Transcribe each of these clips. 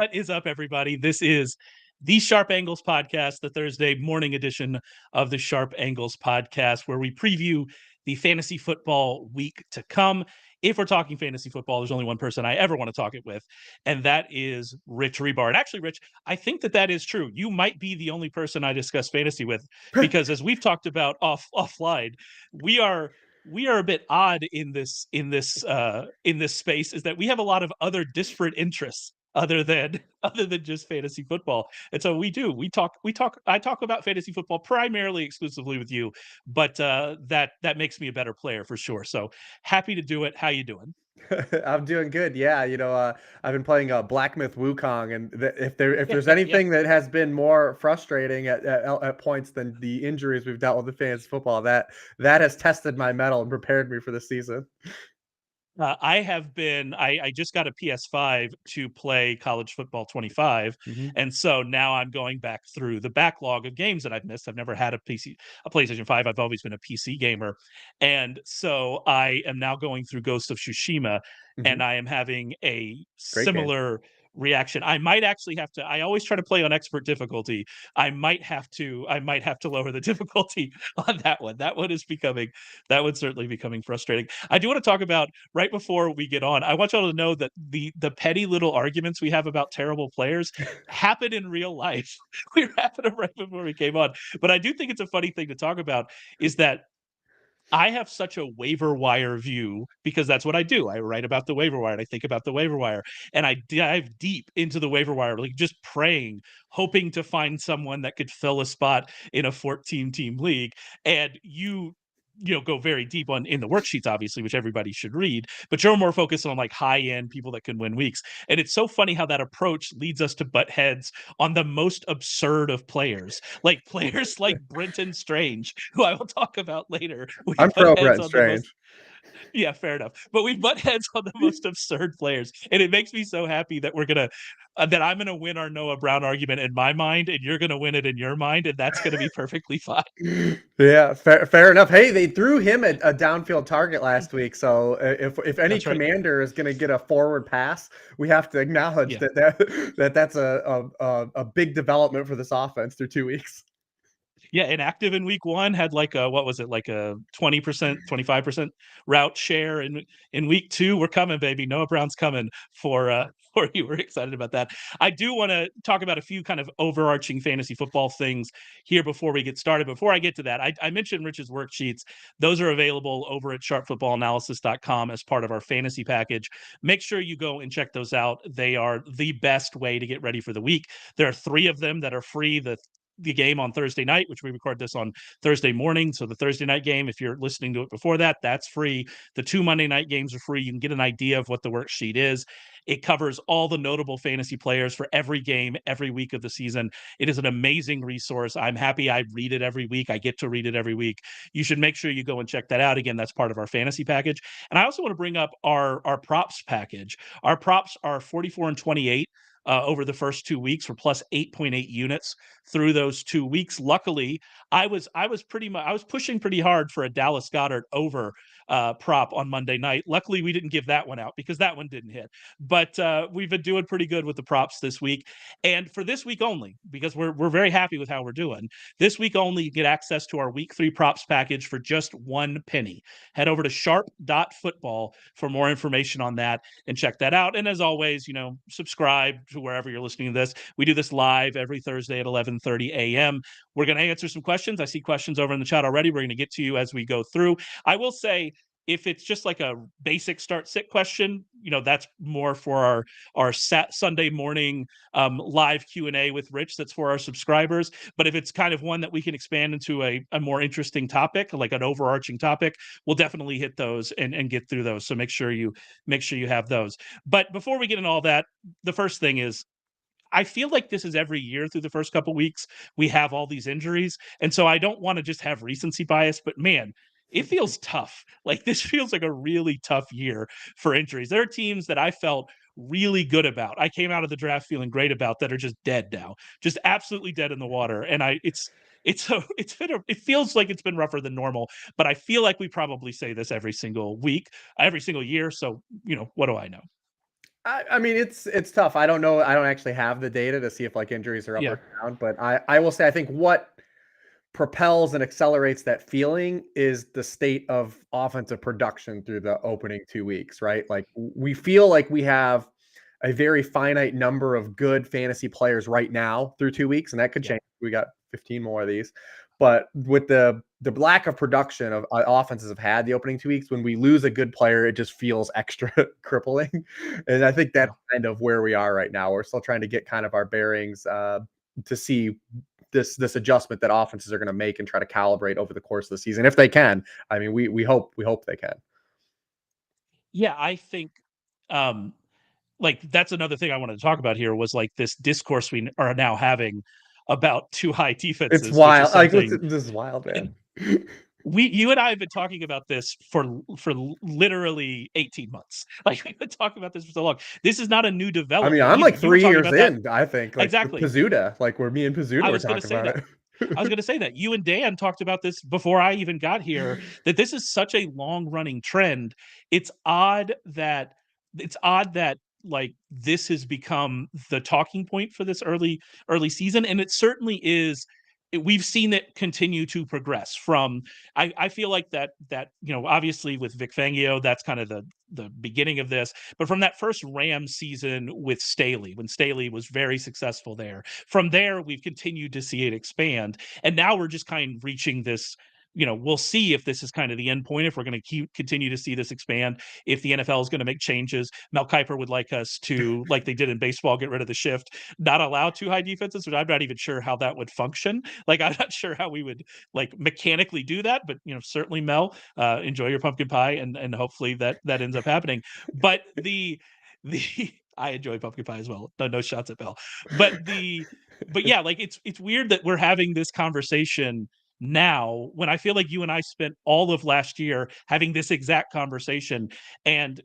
What is up, everybody? This is the Sharp Angles podcast, the Thursday morning edition of the Sharp Angles podcast, where we preview the fantasy football week to come. If we're talking fantasy football, there's only one person I ever want to talk it with, and that is Rich Hribar. And actually, Rich, I think that is true. You might be the only person I discuss fantasy with, because as we've talked about offline, we are a bit odd in this space, is that we have a lot of other disparate interests other than just fantasy football. And so I talk about fantasy football primarily exclusively with you, but that makes me a better player for sure. So happy to do it. How you doing? I'm doing good. Yeah, I've been playing Black Myth Wukong, and if there's Yeah. anything that has been more frustrating at points than the injuries we've dealt with in fantasy football, that has tested my mettle and prepared me for the season. I just got a PS5 to play College Football 25. Mhm. And so now I'm going back through the backlog of games that I've missed. I've never had a PlayStation 5. I've always been a PC gamer. And so I am now going through Ghost of Tsushima, and Mhm. I am having a Great game. similar reaction. I might actually have to, I always try to play on expert difficulty. I might have to lower the difficulty on that one. That one's certainly becoming frustrating. I do want to talk about, right before we get on, I want y'all to know that the petty little arguments we have about terrible players happen in real life. We were having them right before we came on. But I do think it's a funny thing to talk about, is that I have such a waiver wire view, because that's what I do. I write about the waiver wire and I think about the waiver wire, and I dive deep into the waiver wire, like just praying, hoping to find someone that could fill a spot in a 14 team league. And you go very deep on in the worksheets, obviously, which everybody should read, but you're more focused on like high end people that can win weeks. And it's so funny how that approach leads us to butt heads on the most absurd of players, like players like Brenton Strange, who I will talk about later. We I'm butt pro heads Brent on the most, Strange. yeah, fair enough. But we butt heads on the most absurd players, and it makes me so happy that that I'm gonna win our Noah Brown argument in my mind, and you're gonna win it in your mind, and that's gonna be perfectly fine. Yeah, fair enough. Hey, they threw him a downfield target last week, so if any That's right. commander is going to get a forward pass, we have to acknowledge Yeah. that's a big development for this offense through 2 weeks. Yeah, inactive in week one had like a, what was it, like a 20%, 25% route share in week two. We're coming, baby. Noah Brown's coming for for you. We're excited about that. I do want to talk about a few kind of overarching fantasy football things here before we get started. Before I get to that, I mentioned Rich's worksheets. Those are available over at sharpfootballanalysis.com as part of our fantasy package. Make sure you go and check those out. They are the best way to get ready for the week. There are 3 of them that are free. The game on Thursday night, which we record this on Thursday morning. So the Thursday night game, if you're listening to it before that, that's free. The 2 Monday night games are free. You can get an idea of what the worksheet is. It covers all the notable fantasy players for every game, every week of the season. It is an amazing resource. I'm happy I read it every week. I get to read it every week. You should make sure you go and check that out. Again, that's part of our fantasy package. And I also want to bring up our props package. Our props are 44 and 28 over the first 2 weeks. We're plus 8.8 units through those 2 weeks. Luckily, I was pushing pretty hard for a Dallas Goedert over prop on Monday night. Luckily, we didn't give that one out because that one didn't hit. But we've been doing pretty good with the props this week, and for this week only, because we're very happy with how we're doing. This week only, you get access to our week 3 props package for just 1 penny. Head over to sharp.football for more information on that and check that out. And as always, subscribe to wherever you're listening to this. We do this live every Thursday at 11:30 a.m. We're going to answer some questions. I see questions over in the chat already. We're going to get to you as we go through. I will say, if it's just like a basic start sit question, that's more for our Sunday morning live Q&A with Rich. That's for our subscribers. But if it's kind of one that we can expand into a more interesting topic, like an overarching topic, we'll definitely hit those and get through those. So make sure you have those. But before we get into all that, the first thing is, I feel like this is every year through the first couple weeks, we have all these injuries. And so I don't want to just have recency bias, but man, it feels tough. Like this feels like a really tough year for injuries. There are teams that I felt really good about. I came out of the draft feeling great about, that are just dead now, just absolutely dead in the water. And it feels like it's been rougher than normal, but I feel like we probably say this every single week, every single year. So, what do I know? I mean, it's tough. I don't know. I don't actually have the data to see if like injuries are up Yeah. or down, but I will say I think what propels and accelerates that feeling is the state of offensive production through the opening 2 weeks, right? Like we feel like we have a very finite number of good fantasy players right now through 2 weeks, and that could Yeah. change. We got 15 more of these. But with the lack of production of offenses have had the opening 2 weeks, when we lose a good player, it just feels extra crippling. And I think that's Yeah. kind of where we are right now. We're still trying to get kind of our bearings to see this adjustment that offenses are going to make and try to calibrate over the course of the season if they can. I mean, we hope they can. Yeah, I think like that's another thing I wanted to talk about here was like this discourse we are now having about too high It's defenses, which is wild. Like something this is wild, man. you and I have been talking about this for literally 18 months. Like we've been talking about this for so long. This is not a new I mean, development I'm either. like You were 3 talking years about that in, I think, like with exactly. Pizzuta, like where me and Pizzuta I were was going to talking say about that. it. I was going to say that you and Dan talked about this before I even got here, that this is such a long running trend. It's odd that like this has become the talking point for this early season. And it certainly is. We've seen it continue to progress from, I feel like that, obviously with Vic Fangio, that's kind of the beginning of this, but from that first Rams season with Staley, when Staley was very successful there, from there, we've continued to see it expand. And now we're just kind of reaching this, we'll see if this is kind of the end point, if we're going to continue to see this expand, if the NFL is going to make changes. Mel Kiper would like us to, like they did in baseball, get rid of the shift, not allow too high defenses, which I'm not even sure how that would function. Like, I'm not sure how we would like mechanically do that, but certainly Mel, enjoy your pumpkin pie and hopefully that ends up happening. But the I enjoy pumpkin pie as well. No shots at Mel. But yeah, like it's weird that we're having this conversation now when I feel like you and I spent all of last year having this exact conversation, and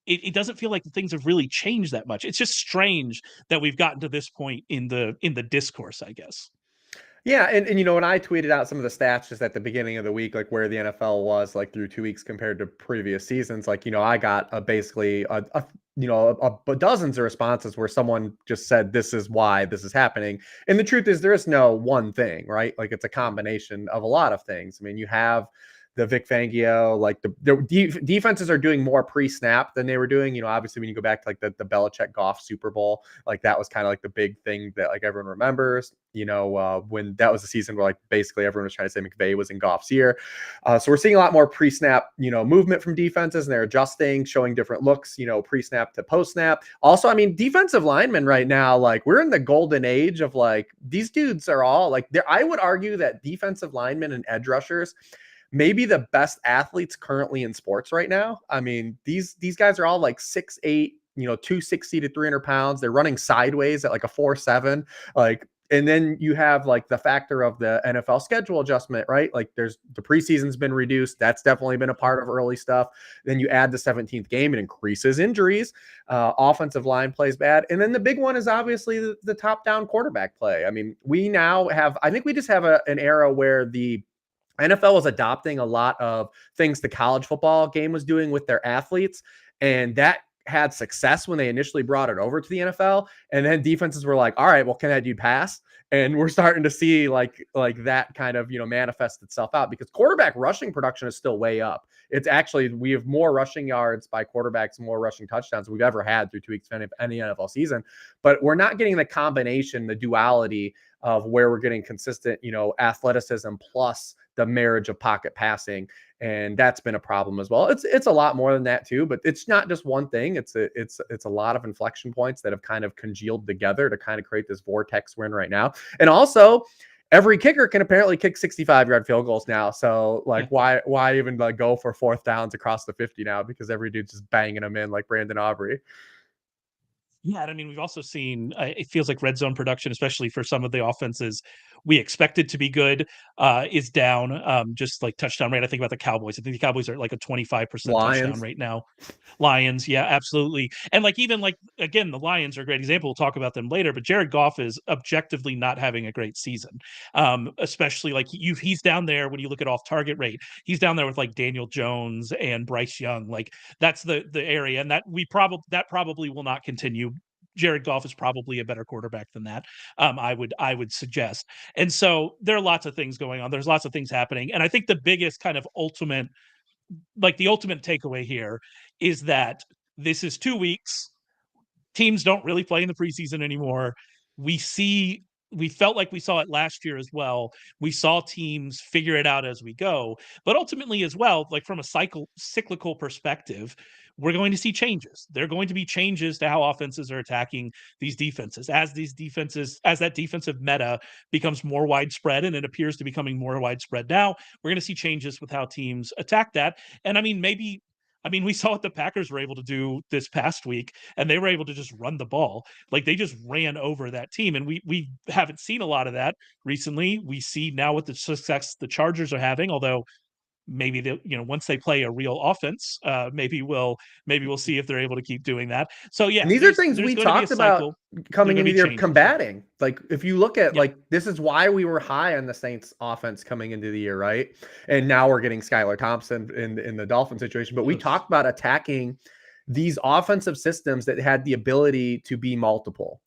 it doesn't feel like things have really changed that much. It's just strange that we've gotten to this point in the discourse, I guess. Yeah, and when I tweeted out some of the stats just at the beginning of the week, like where the NFL was like through 2 weeks compared to previous seasons, like I got basically dozens of responses where someone just said this is why this is happening. And the truth is there is no one thing, right? Like it's a combination of a lot of things. I mean, you have the Vic Fangio, like the defenses are doing more pre-snap than they were doing. Obviously when you go back to like the Belichick Goff Super Bowl, like that was kind of like the big thing that like everyone remembers. When that was the season where like basically everyone was trying to say McVay was in Goff's year. So we're seeing a lot more pre-snap, movement from defenses, and they're adjusting, showing different looks, pre-snap to post-snap. Also, I mean, defensive linemen right now, like we're in the golden age of like these dudes are all like there. I would argue that defensive linemen and edge rushers maybe the best athletes currently in sports right now. I mean, these guys are all like 6'8", 260 to 300 pounds. They're running sideways at like a 4.7. Like, and then you have like the factor of the NFL schedule adjustment, right? Like there's the preseason's been reduced. That's definitely been a part of early stuff. Then you add the 17th game, it increases injuries. Offensive line plays bad. And then the big one is obviously the top down quarterback play. I mean, we now have, I think we just have an era where the NFL was adopting a lot of things the college football game was doing with their athletes, and that had success when they initially brought it over to the NFL. And then defenses were like, all right, well, can that dude pass? And we're starting to see like that kind of, manifest itself out because quarterback rushing production is still way up. It's actually, we have more rushing yards by quarterbacks, more rushing touchdowns than we've ever had through 2 weeks of any NFL season. But we're not getting the combination, the duality of where we're getting consistent, athleticism plus the marriage of pocket passing. And that's been a problem as well. It's a lot more than that too, but it's not just one thing. It's a lot of inflection points that have kind of congealed together to kind of create this vortex we're in right now. And also every kicker can apparently kick 65-yard field goals now. So like, why even like go for fourth downs across the 50 now? Because every dude's just banging them in like Brandon Aubrey. Yeah, I mean, we've also seen it feels like red zone production, especially for some of the offenses we expected to be good is down. Just like touchdown rate. I think about the Cowboys. I think the Cowboys are like a 25% touchdown rate now. Lions, yeah, absolutely. And like even like again, the Lions are a great example. We'll talk about them later, but Jared Goff is objectively not having a great season. Especially like he's down there when you look at off target rate. He's down there with like Daniel Jones and Bryce Young. Like that's the area, and that probably will not continue. Jared Goff is probably a better quarterback than that. I would suggest. And so there are lots of things going on. There's lots of things happening, and I think the biggest kind of ultimate takeaway here is that this is 2 weeks. Teams don't really play in the preseason anymore. We felt like we saw it last year as well. We saw teams figure it out as we go, but ultimately as well, like from a cyclical perspective, we're going to see changes. There are going to be changes to how offenses are attacking these defenses as that defensive meta becomes more widespread, and it appears to be becoming more widespread now. We're going to see changes with how teams attack that. And we saw what the Packers were able to do this past week, and they were able to just run the ball. Like they just ran over that team. And we haven't seen a lot of that recently. We see now what the success the Chargers are having, although maybe once they play a real offense, maybe we'll see if they're able to keep doing that. So yeah, and these are things we talked about coming into your combating. Like if you look at like this is why we were high on the Saints offense coming into the year, right? And now we're getting Skylar Thompson in the Dolphin situation. But we talked about attacking these offensive systems that had the ability to be multiple.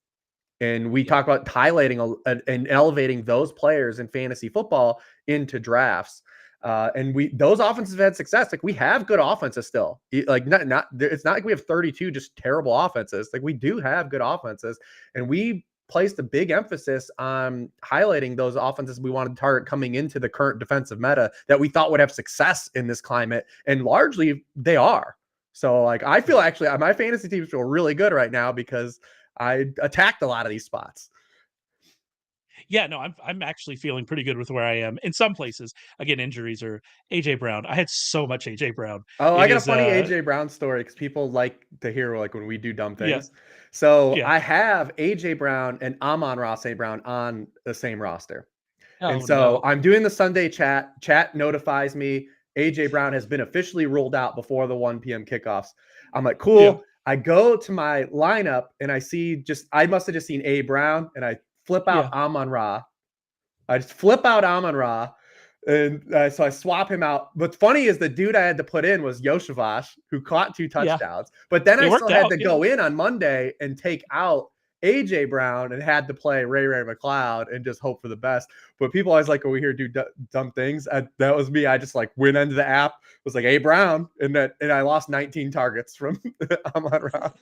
And we talk about highlighting and elevating those players in fantasy football into drafts. And those offenses have had success. Like we have good offenses still. Like it's not like we have 32 just terrible offenses. Like we do have good offenses, and we placed a big emphasis on highlighting those offenses we wanted to target coming into the current defensive meta that we thought would have success in this climate, and largely they are. So like I feel actually my fantasy teams feel really good right now because I attacked a lot of these spots. Yeah, no, I'm actually feeling pretty good with where I am. In some places, again, injuries or AJ Brown. I had so much AJ Brown. Oh, I got a funny AJ Brown story because people like to hear like when we do dumb things. Yeah. So I have AJ Brown and Amon-Ra St. Brown on the same roster. And so I'm doing the Sunday chat. Chat notifies me AJ Brown has been officially ruled out before the 1 p.m. kickoffs. I'm like, cool. Yeah. I go to my lineup and I must have just seen A Brown, and I flip out Amon-Ra. I just flip out Amon-Ra, and so I swap him out. What's funny is the dude I had to put in was Yoshavash, who caught 2 touchdowns. But then I still had to go in on Monday and take out AJ Brown and had to play Ray McLeod and just hope for the best. But people always like when we hear do dumb things. That was me. I just like went into the app, was like A Brown, and I lost 19 targets from Amon-Ra.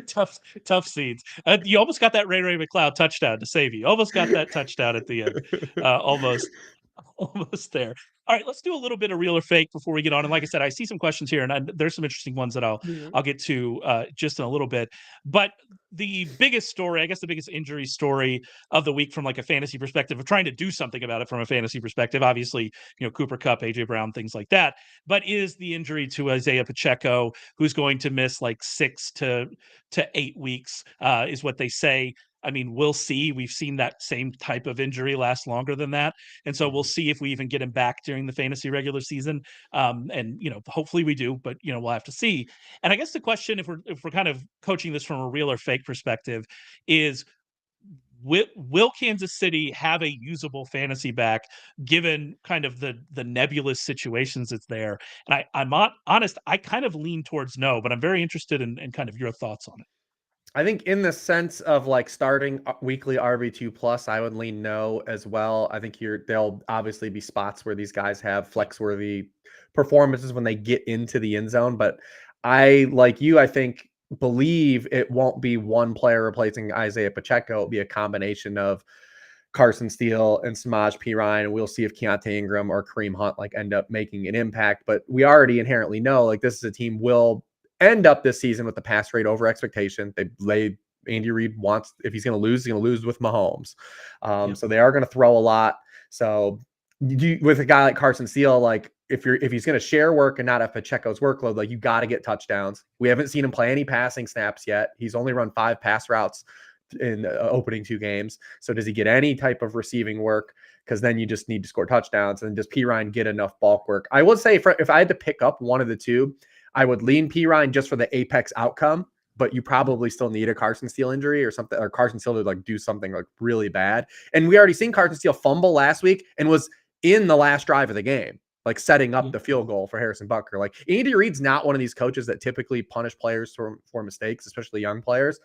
Tough seeds. You almost got that Ray McLeod touchdown to save you. Almost got that touchdown at the end. Almost there. All right, let's do a little bit of real or fake before we get on. And like I said, I see some questions here, and there's some interesting ones that I'll get to just in a little bit. But the biggest story, I guess, the biggest injury story of the week from like a fantasy perspective, of trying to do something about it from a fantasy perspective, obviously, Cooper Kupp, AJ Brown, things like that, but is the injury to Isaiah Pacheco, who's going to miss like 6 to 8 weeks, is what they say. I mean, we'll see. We've seen that same type of injury last longer than that. And so we'll see if we even get him back during the fantasy regular season. And, hopefully we do, but, we'll have to see. And I guess the question, if we're kind of coaching this from a real or fake perspective, is will Kansas City have a usable fantasy back given kind of the nebulous situations that's there? And I'm honest, I kind of lean towards no, but I'm very interested in kind of your thoughts on it. I think in the sense of like starting weekly RB2 plus, I would lean no as well. I think there'll obviously be spots where these guys have flex worthy performances when they get into the end zone. But I think believe it won't be one player replacing Isaiah Pacheco. It'll be a combination of Carson Steele and Samaj P. Ryan. We'll see if Keontae Ingram or Kareem Hunt like end up making an impact. But we already inherently know like this is a team will end up this season with the pass rate over expectation. Andy Reid wants, if he's going to lose, he's going to lose with Mahomes. So they are going to throw a lot. So with a guy like Carson Steele, like if he's going to share work and not have Pacheco's workload, like you got to get touchdowns. We haven't seen him play any passing snaps yet. He's only run 5 pass routes in the opening 2 games. So does he get any type of receiving work? Because then you just need to score touchdowns. And does Perine get enough bulk work? I would say if I had to pick up one of the two, I would lean Perine just for the apex outcome, but you probably still need a Carson Steele injury or something, or Carson Steele to like do something like really bad. And we already seen Carson Steele fumble last week and was in the last drive of the game, like setting up the field goal for Harrison Butker. Like Andy Reid's not one of these coaches that typically punish players for mistakes, especially young players.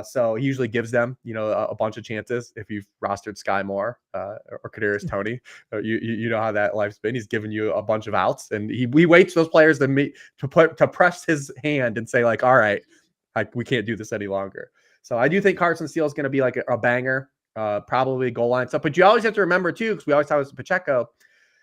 So he usually gives them, a bunch of chances. If you've rostered Sky Moore or Kadarius Toney, you know how that life's been. He's given you a bunch of outs, and he waits those players to press his hand and say like, all right, we can't do this any longer. So I do think Carson Steele is going to be like a banger, probably goal line stuff. But you always have to remember too, because we always talk about Pacheco,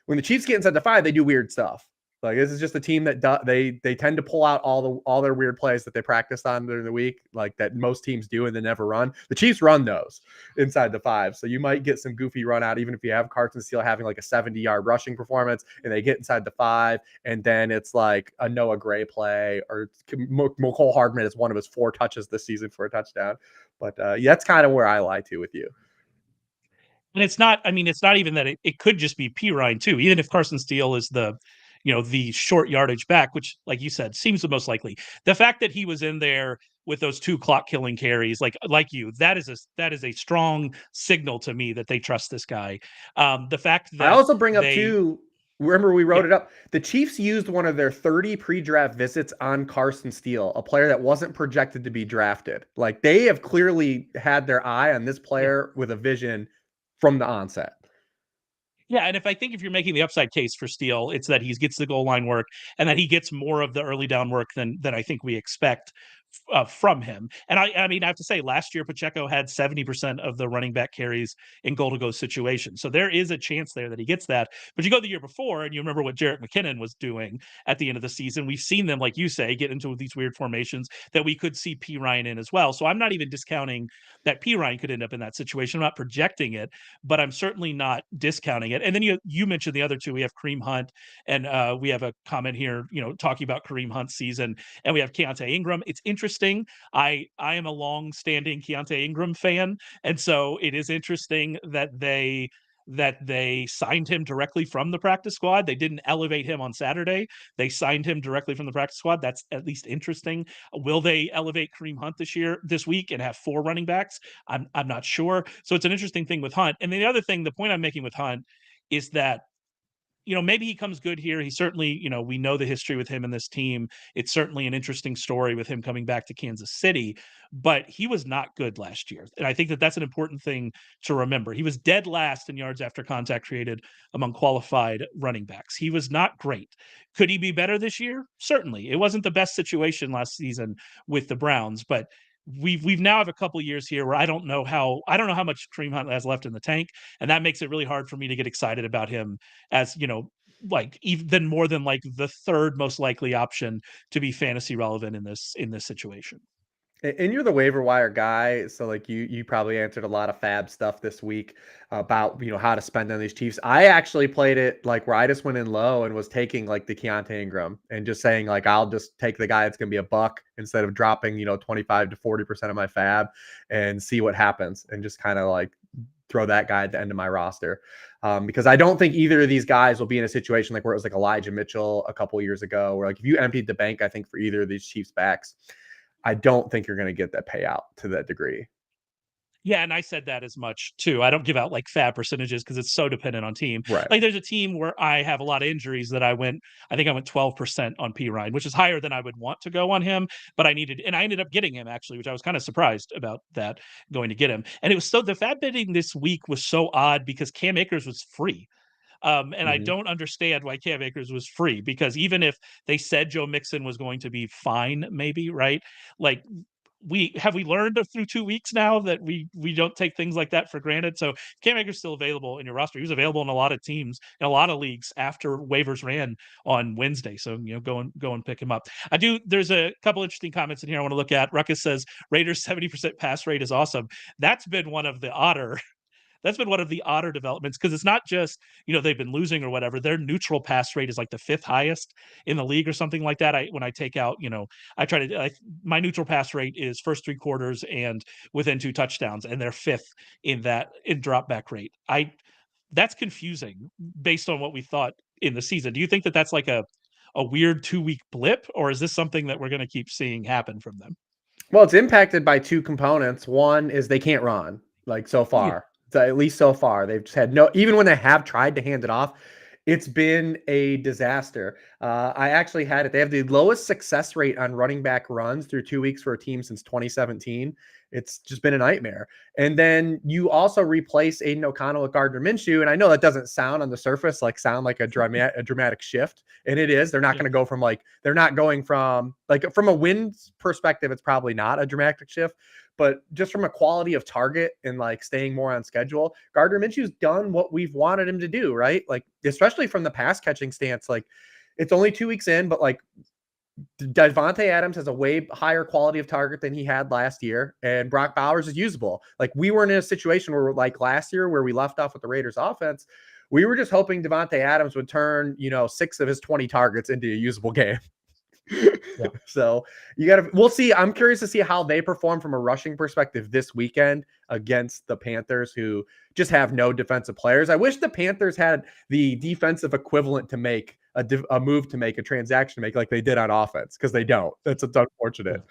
when the Chiefs get inside the 5, they do weird stuff. Like this is just a team that they tend to pull out all their weird plays that they practiced on during the week, like that most teams do and they never run. The Chiefs run those inside the 5, so you might get some goofy run out, even if you have Carson Steele having like a 70-yard rushing performance and they get inside the 5, and then it's like a Noah Gray play or Mecole Hardman is one of his 4 touches this season for a touchdown. But that's kind of where I lie to with you. And it's not even that it could just be Perine too, even if Carson Steele is the short yardage back, which, like you said, seems the most likely. The fact that he was in there with those 2 clock killing carries, like you, that is a strong signal to me that they trust this guy. The fact that I also bring up too, remember we wrote it up. The Chiefs used one of their 30 pre-draft visits on Carson Steele, a player that wasn't projected to be drafted. Like they have clearly had their eye on this player with a vision from the onset. Yeah, and if you're making the upside case for Steele, it's that he gets the goal line work and that he gets more of the early down work than I think we expect from him. And I have to say, last year Pacheco had 70% of the running back carries in goal to go situations, so there is a chance there that he gets that. But you go the year before, and you remember what Jerick McKinnon was doing at the end of the season. We've seen them, like you say, get into these weird formations that we could see Perine in as well. So I'm not even discounting that Perine could end up in that situation. I'm not projecting it, but I'm certainly not discounting it. And then you mentioned the other two. We have Kareem Hunt, and we have a comment here, talking about Kareem Hunt's season, and we have Keontae Ingram. It's interesting. I am a long-standing Keontae Ingram fan, and so it is interesting that they signed him directly from the practice squad. They didn't elevate him on Saturday. They signed him directly from the practice squad. That's at least interesting. Will they elevate Kareem Hunt this week and have 4 running backs? I'm not sure. So it's an interesting thing with Hunt. And then the point I'm making with Hunt is that maybe he comes good here. He certainly, we know the history with him and this team. It's certainly an interesting story with him coming back to Kansas City, but he was not good last year. And I think that that's an important thing to remember. He was dead last in yards after contact created among qualified running backs. He was not great. Could he be better this year? Certainly. It wasn't the best situation last season with the Browns, but we've now have a couple years here where I don't know how much Kareem Hunt has left in the tank, and that makes it really hard for me to get excited about him as like even more than like the 3rd most likely option to be fantasy relevant in this situation. And you're the waiver wire guy, so like you probably answered a lot of fab stuff this week about how to spend on these Chiefs. I actually played it like where I just went in low and was taking like the Keontae Ingram and just saying like I'll just take the guy that's gonna be a buck instead of dropping 25 to 40% of my fab and see what happens, and just kind of like throw that guy at the end of my roster, because I don't think either of these guys will be in a situation like where it was like Elijah Mitchell a couple years ago, where like if you emptied the bank, I think for either of these Chiefs backs, I don't think you're going to get that payout to that degree. Yeah, and I said that as much too. I don't give out like fab percentages because it's so dependent on team. Right. Like there's a team where I have a lot of injuries that I went 12% on Perine, which is higher than I would want to go on him, but I ended up getting him actually, which I was kind of surprised about that, going to get him. And it was the fab bidding this week was so odd because Cam Akers was free. And I don't understand why Cam Akers was free, because even if they said Joe Mixon was going to be fine, maybe, right? Like we learned through 2 weeks now that we don't take things like that for granted. So Cam Akers still available in your roster. He was available in a lot of teams, in a lot of leagues after waivers ran on Wednesday. So, go and pick him up. There's a couple interesting comments in here I want to look at. Ruckus says Raiders 70% pass rate is awesome. That's been one of the odder that's been one of the odder developments, because it's not just, they've been losing or whatever. Their neutral pass rate is like the 5th highest in the league or something like that. When I take out, I try to, my neutral pass rate is first 3 quarters and within 2 touchdowns, and they're 5th in drop back rate. That's confusing based on what we thought in the season. Do you think that that's like a weird 2-week blip, or is this something that we're going to keep seeing happen from them? Well, it's impacted by 2 components. One is they can't run, like, so Yeah. far. So at least so far, they've just had even when they have tried to hand it off, it's been a disaster. I actually had it. They have the lowest success rate on running back runs through 2 weeks for a team since 2017. It's just been a nightmare. And then you also replace Aiden O'Connell with Gardner Minshew. And I know that doesn't sound on the surface sound like a dramatic shift. And it is. They're not going to go from they're not going from from a wins perspective, it's probably not a dramatic shift. But just from a quality of target and staying more on schedule, Gardner Minshew's done what we've wanted him to do, right? Especially from the pass catching stance. It's only 2 weeks in, but Devontae Adams has a way higher quality of target than he had last year, and Brock Bowers is usable. We weren't in a situation where last year where we left off with the Raiders offense. We were just hoping Devontae Adams would turn, 6 of his 20 targets into a usable game. Yeah. So we'll see. I'm curious to see how they perform from a rushing perspective this weekend against the Panthers, who just have no defensive players. I wish the Panthers had the defensive equivalent to make a move, to make a transaction, to make like they did on offense, because they don't. That's unfortunate.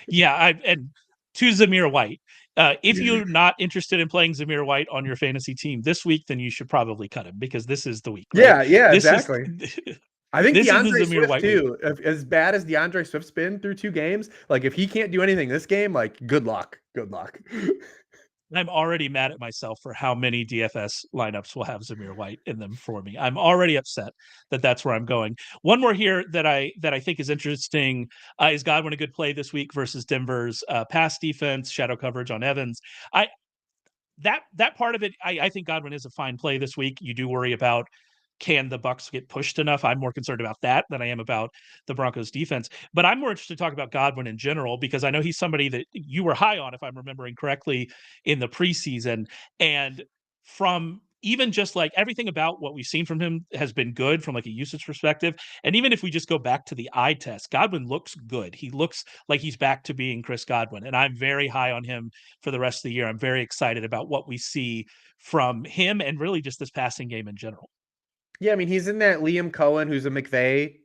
Yeah. And to Zamir White, if you're not interested in playing Zamir White on your fantasy team this week, then you should probably cut him, because this is the week. Right? Yeah, exactly. I think DeAndre Swift White too, as bad as DeAndre Swift's been through 2 games, if he can't do anything this game, good luck. Good luck. I'm already mad at myself for how many DFS lineups will have Zamir White in them for me. I'm already upset that that's where I'm going. One more here that I think is interesting. Is Godwin a good play this week versus Denver's pass defense, shadow coverage on Evans? That part of it, I think Godwin is a fine play this week. You do worry about, can the Bucs get pushed enough? I'm more concerned about that than I am about the Broncos defense. But I'm more interested to talk about Godwin in general, because I know he's somebody that you were high on, if I'm remembering correctly, in the preseason. And from even just everything about what we've seen from him has been good from a usage perspective. And even if we just go back to the eye test, Godwin looks good. He looks like he's back to being Chris Godwin. And I'm very high on him for the rest of the year. I'm very excited about what we see from him, and really just this passing game in general. Yeah, I mean, he's in that Liam Cohen, who's a McVay,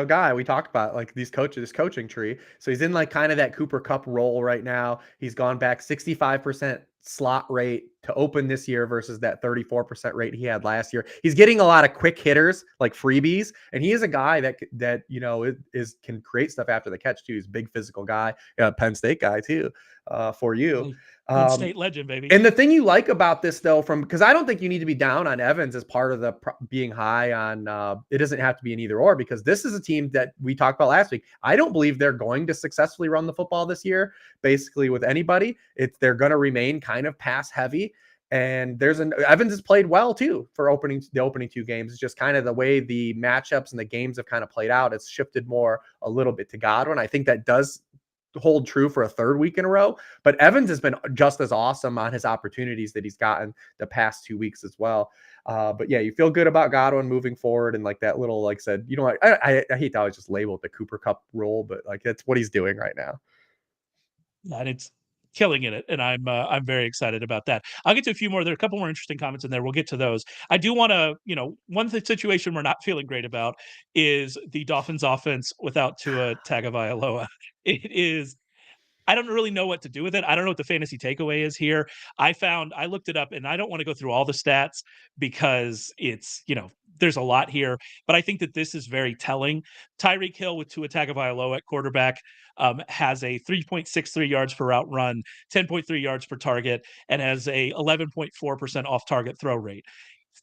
guy we talked about, this coaching tree. So he's in kind of that Cooper Kupp role right now. He's gone back 65% slot rate to open this year versus that 34% rate he had last year. He's getting a lot of quick hitters, like freebies, and he is a guy that can create stuff after the catch too. He's a big physical guy, Penn State guy too, for you. Penn State legend, baby. And the thing you like about this, though, because I don't think you need to be down on Evans as part of the being high on. It doesn't have to be an either or, because this is a team that we talked about last week. I don't believe they're going to successfully run the football this year, basically with anybody. They're going to remain kind of pass heavy. And Evans has played well too for the opening 2 games. It's just kind of the way the matchups and the games have kind of played out. It's shifted more a little bit to Godwin. I think that does hold true for a 3rd week in a row, but Evans has been just as awesome on his opportunities that he's gotten the past 2 weeks as well. But yeah, you feel good about Godwin moving forward, and that little, I hate to always just label it the Cooper Kupp role, but that's what he's doing right now. Yeah, and it's killing in it, and I'm very excited about that. I'll get to a few more. There are a couple more interesting comments in there. We'll get to those. I do want to, one situation we're not feeling great about is the Dolphins offense without Tua Tagovailoa. It is, I don't really know what to do with it. I don't know what the fantasy takeaway is here. I looked it up, and I don't want to go through all the stats because it's, there's a lot here, but I think that this is very telling. Tyreek Hill with Tua Tagovailoa at quarterback has a 3.63 yards per route run, 10.3 yards per target, and has a 11.4% off target throw rate.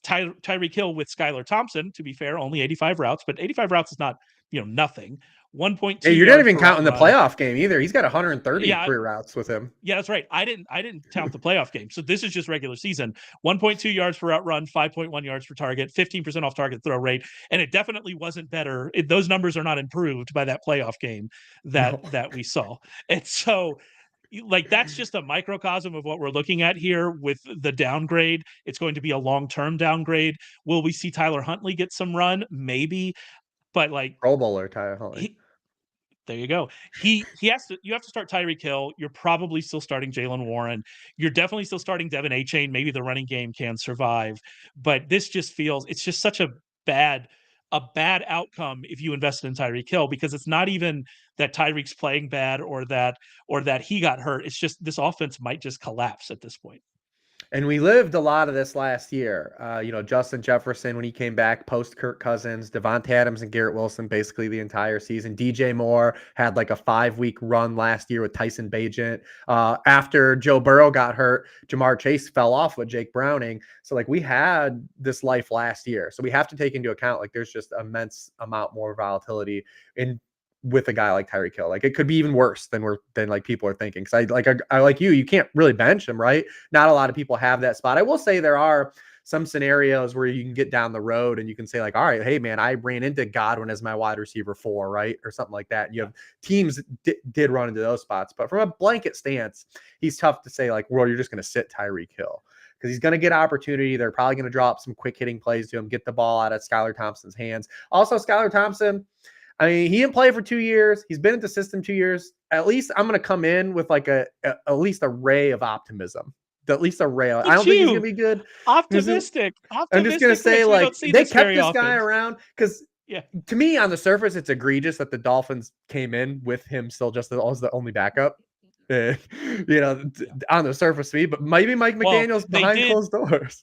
Tyreek Hill with Skylar Thompson, to be fair, only 85 routes, but 85 routes is not, nothing. 1.2. Hey, you're not even counting the playoff game either. He's got 130 career routes with him. Yeah, that's right. I didn't count the playoff game. So this is just regular season. 1.2 yards per route run, 5.1 yards per target, 15% off target throw rate, and it definitely wasn't better. Those numbers are not improved by that playoff game that we saw. And so like that's just a microcosm of what we're looking at here with the downgrade. It's going to be a long-term downgrade. Will we see Tyler Huntley get some run? Maybe, but like Pro Bowler Tyler Huntley. There you go. He has to. You have to start Tyreek Hill. You're probably still starting Jaylen Warren. You're definitely still starting Devin Achane. Maybe the running game can survive, but this just feels it's just such a bad outcome if you invested in Tyreek Hill, because it's not even that Tyreek's playing bad or that he got hurt. It's just this offense might just collapse at this point. And we lived a lot of this last year. Justin Jefferson, when he came back post Kirk Cousins, Devontae Adams and Garrett Wilson, basically the entire season. DJ Moore had like a 5-week run last year with Tyson Bagent. After Joe Burrow got hurt, Jamar Chase fell off with Jake Browning. So like we had this life last year. So we have to take into account like there's just immense amount more volatility with a guy like Tyreek Hill. Like it could be even worse than like people are thinking. Cause I like you can't really bench him, right? Not a lot of people have that spot. I will say there are some scenarios where you can get down the road and you can say like, all right, hey man, I ran into Godwin as my wide receiver 4, right? Or something like that. And you have teams did run into those spots, but from a blanket stance, he's tough to say like, well, you're just going to sit Tyreek Hill because he's going to get opportunity. They're probably going to drop some quick hitting plays to him, get the ball out of Skylar Thompson's hands. Also, Skylar Thompson, I mean, he didn't play for 2 years. He's been in the system 2 years. At least I'm going to come in with like at least a ray of optimism. At least a ray. I don't think he's going to be good. Optimistic. I'm just going to say like they kept this guy around because to me on the surface, it's egregious that the Dolphins came in with him still just as the only backup. On the surface to me, but maybe Mike McDaniel's behind closed doors.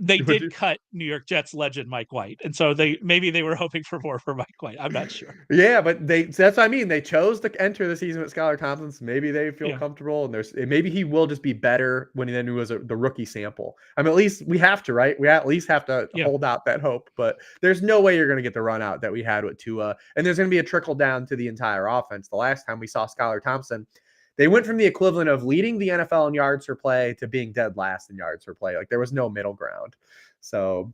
They did cut New York Jets legend Mike White, and so they were hoping for more for Mike White. I'm not sure. Yeah, but that's what I mean. They chose to enter the season with Skylar Thompson. So maybe they feel comfortable, and maybe he will just be better when he was the rookie sample. I mean, at least we have to, right? We at least have to hold out that hope. But there's no way you're going to get the run out that we had with Tua, and there's going to be a trickle down to the entire offense. The last time we saw Skylar Thompson, they went from the equivalent of leading the NFL in yards per play to being dead last in yards per play. Like there was no middle ground. So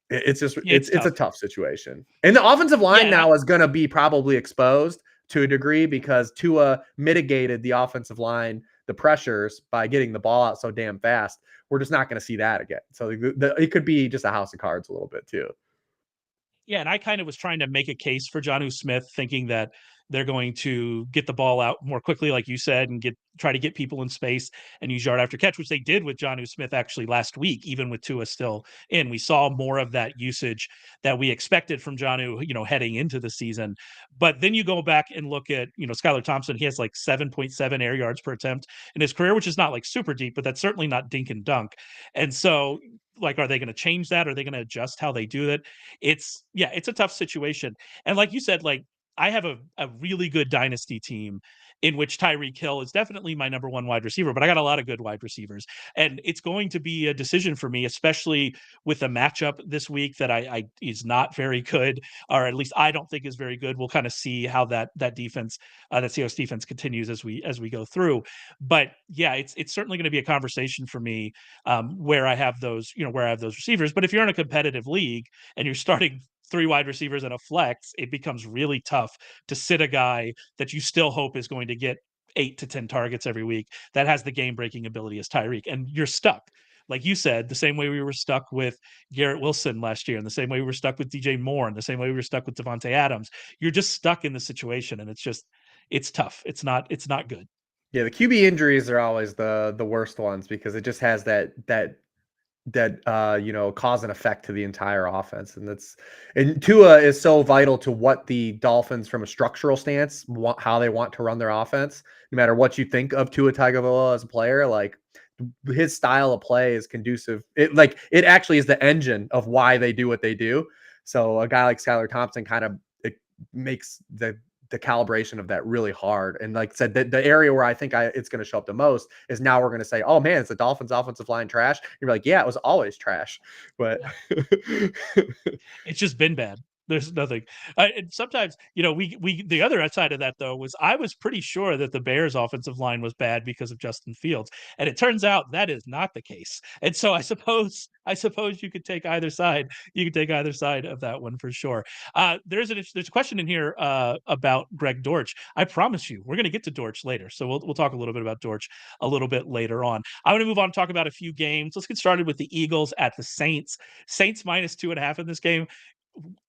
it's just, it's a tough situation. And the offensive line now is going to be probably exposed to a degree because Tua mitigated the offensive line, the pressures by getting the ball out so damn fast. We're just not going to see that again. So it could be just a house of cards a little bit too. Yeah, and I kind of was trying to make a case for Jonnu Smith, thinking that they're going to get the ball out more quickly, like you said, and try to get people in space and use yard after catch, which they did with Jonnu Smith actually last week, even with Tua still in. We saw more of that usage that we expected from Jonnu, heading into the season. But then you go back and look at, Skylar Thompson. He has like 7.7 air yards per attempt in his career, which is not like super deep, but that's certainly not dink and dunk. And so, like, are they going to change that? Are they going to adjust how they do that? It's a tough situation. And like you said, like, I have a really good dynasty team in which Tyreek Hill is definitely my number one wide receiver, but I got a lot of good wide receivers. And it's going to be a decision for me, especially with the matchup this week that I is not very good, or at least I don't think is very good. We'll kind of see how that defense, that Seahawks defense continues as we go through. But yeah, it's certainly going to be a conversation for me where I have those receivers. But if you're in a competitive league and you're starting 3 wide receivers and a flex, it becomes really tough to sit a guy that you still hope is going to get 8 to 10 targets every week that has the game-breaking ability as Tyreek, and you're stuck. Like you said, the same way we were stuck with Garrett Wilson last year, and the same way we were stuck with DJ Moore, and the same way we were stuck with Devontae Adams. You're just stuck in the situation, and it's tough. It's not good. Yeah, the QB injuries are always the worst ones because it just has that cause and effect to the entire offense. And Tua is so vital to what the Dolphins from a structural stance how they want to run their offense. No matter what you think of Tua Tagovailoa as a player, like his style of play is conducive. It actually is the engine of why they do what they do. So a guy like Skylar Thompson it makes the calibration of that really hard. And like I said, the area where I think it's going to show up the most is now we're going to say, oh man, it's the Dolphins offensive line trash. You're like, yeah, it was always trash, but it's just been bad. There's nothing. And sometimes, we the other side of that though was I was pretty sure that the Bears' offensive line was bad because of Justin Fields, and it turns out that is not the case. And so I suppose you could take either side. You could take either side of that one for sure. There's a question in here about Greg Dortch. I promise you, we're going to get to Dortch later, so we'll talk a little bit about Dortch a little bit later on. I want to move on and talk about a few games. Let's get started with the Eagles at the Saints. Saints -2.5 in this game.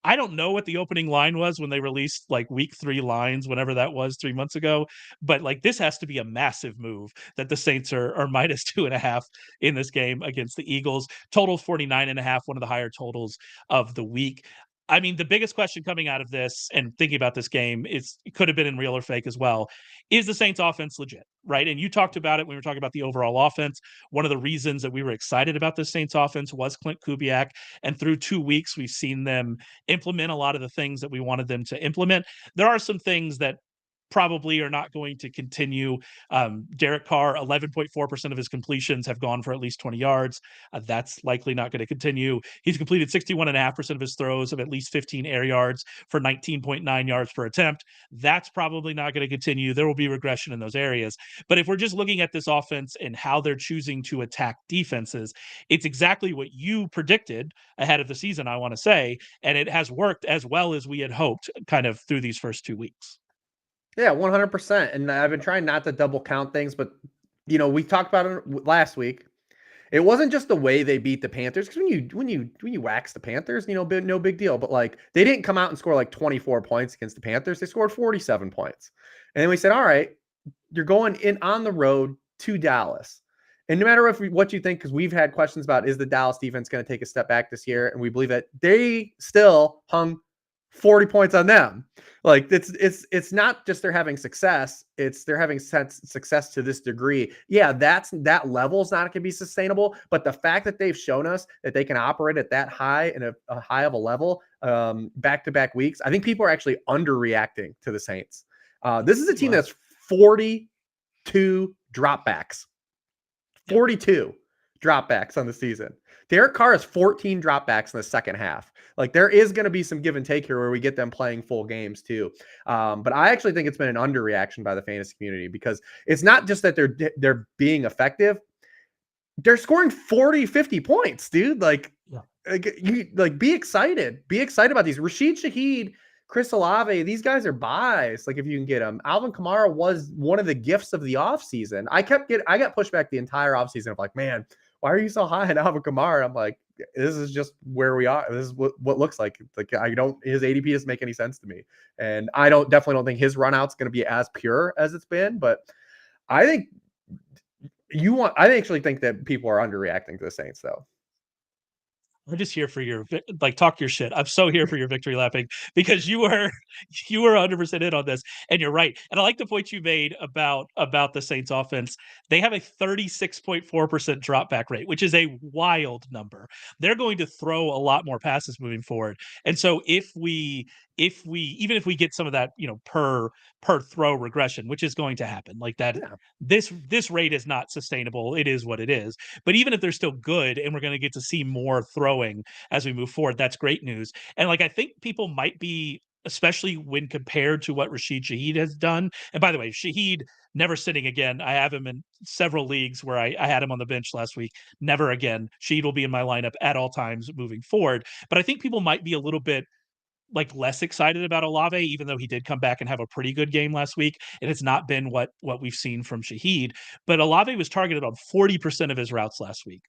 I don't know what the opening line was when they released like week 3 lines, whenever that was 3 months ago, but like this has to be a massive move that the Saints are -2.5 in this game against the Eagles. Total 49.5, one of the higher totals of the week. I mean, the biggest question coming out of this and thinking about this game is it could have been in real or fake as well. Is the Saints offense legit? Right. And you talked about it when we were talking about the overall offense. One of the reasons that we were excited about the Saints offense was Clint Kubiak. And through 2 weeks, we've seen them implement a lot of the things that we wanted them to implement. There are some things that probably are not going to continue. Derek Carr, 11.4% of his completions have gone for at least 20 yards. That's likely not going to continue. He's completed 61.5% of his throws of at least 15 air yards for 19.9 yards per attempt. That's probably not going to continue. There will be regression in those areas. But if we're just looking at this offense and how they're choosing to attack defenses, it's exactly what you predicted ahead of the season, I want to say, and it has worked as well as we had hoped kind of through these first 2 weeks. Yeah, 100%. And I've been trying not to double count things, but we talked about it last week. It wasn't just the way they beat the Panthers, because when you wax the Panthers, no big deal. But like they didn't come out and score like 24 points against the Panthers. They scored 47 points. And then we said, all right, you're going in on the road to Dallas. And no matter what you think, because we've had questions about, is the Dallas defense going to take a step back this year? And we believe that they still hung 40 points on them. Like it's not just they're having success, it's they're having success to this degree. Yeah, that level is not going to be sustainable, but the fact that they've shown us that they can operate at that high and a high of a level back-to-back weeks, I think people are actually underreacting to the Saints. This is a team that's 42 dropbacks. 42 dropbacks on the season. Derek Carr has 14 dropbacks in the second half. Like there is going to be some give and take here where we get them playing full games too. But I actually think it's been an underreaction by the fantasy community, because it's not just that they're being effective. They're scoring 40, 50 points, dude. Be excited. Be excited about these. Rashid Shaheed, Chris Olave, these guys are buys. Like if you can get them. Alvin Kamara was one of the gifts of the offseason. I got pushed back the entire offseason of like, man, why are you so high on Alvin Kamara? I'm like, this is just where we are. This is what looks like. Like his ADP doesn't make any sense to me. And I definitely don't think his run out's going to be as pure as it's been, but I actually think that people are underreacting to the Saints though. I'm just here for your talk your shit. I'm so here for your victory lapping, because you were 100% in on this, and you're right. And I like the point you made about the Saints offense. They have a 36.4% drop back rate, which is a wild number. They're going to throw a lot more passes moving forward. And so if we get some of that, per throw regression, which is going to happen, like that, this rate is not sustainable. It is what it is. But even if they're still good and we're going to get to see more throwing as we move forward, that's great news. And I think people might be, especially when compared to what Rashid Shaheed has done. And by the way, Shaheed never sitting again. I have him in several leagues where I had him on the bench last week. Never again. Shaheed will be in my lineup at all times moving forward. But I think people might be a little bit less excited about Olave, even though he did come back and have a pretty good game last week. And it's not been what we've seen from Shaheed. But Olave was targeted on 40% of his routes last week.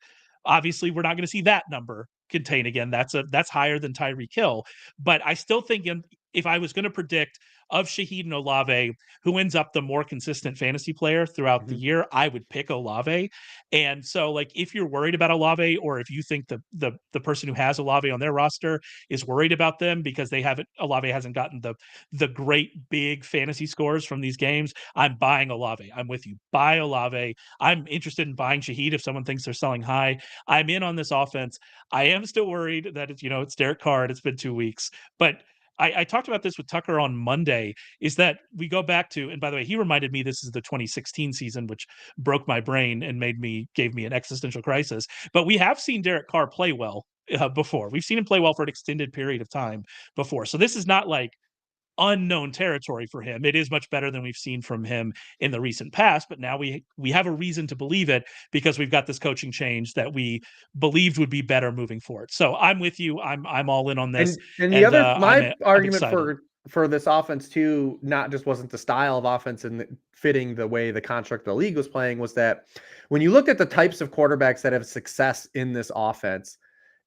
Obviously, we're not going to see that number contain again. That's higher than Tyreek Hill. But I still think if I was going to predict of Shaheed and Olave, who ends up the more consistent fantasy player throughout the year, I would pick Olave. And so, if you're worried about Olave, or if you think the person who has Olave on their roster is worried about them because Olave hasn't gotten the great big fantasy scores from these games, I'm buying Olave. I'm with you. Buy Olave. I'm interested in buying Shaheed if someone thinks they're selling high. I'm in on this offense. I am still worried that it's Derek Carr and it's been 2 weeks, but I talked about this with Tucker on Monday, is that we go back to, and by the way, he reminded me this is the 2016 season, which broke my brain and gave me an existential crisis. But we have seen Derek Carr play well before. We've seen him play well for an extended period of time before. So this is not like unknown territory for him. It is much better than we've seen from him in the recent past, but now we have a reason to believe it because we've got this coaching change that we believed would be better moving forward. So I'm with you. I'm all in on this. And the other, I'm argument excited for this offense too, not just wasn't the style of offense and fitting the way the construct of the league was playing, was that when you looked at the types of quarterbacks that have success in this offense,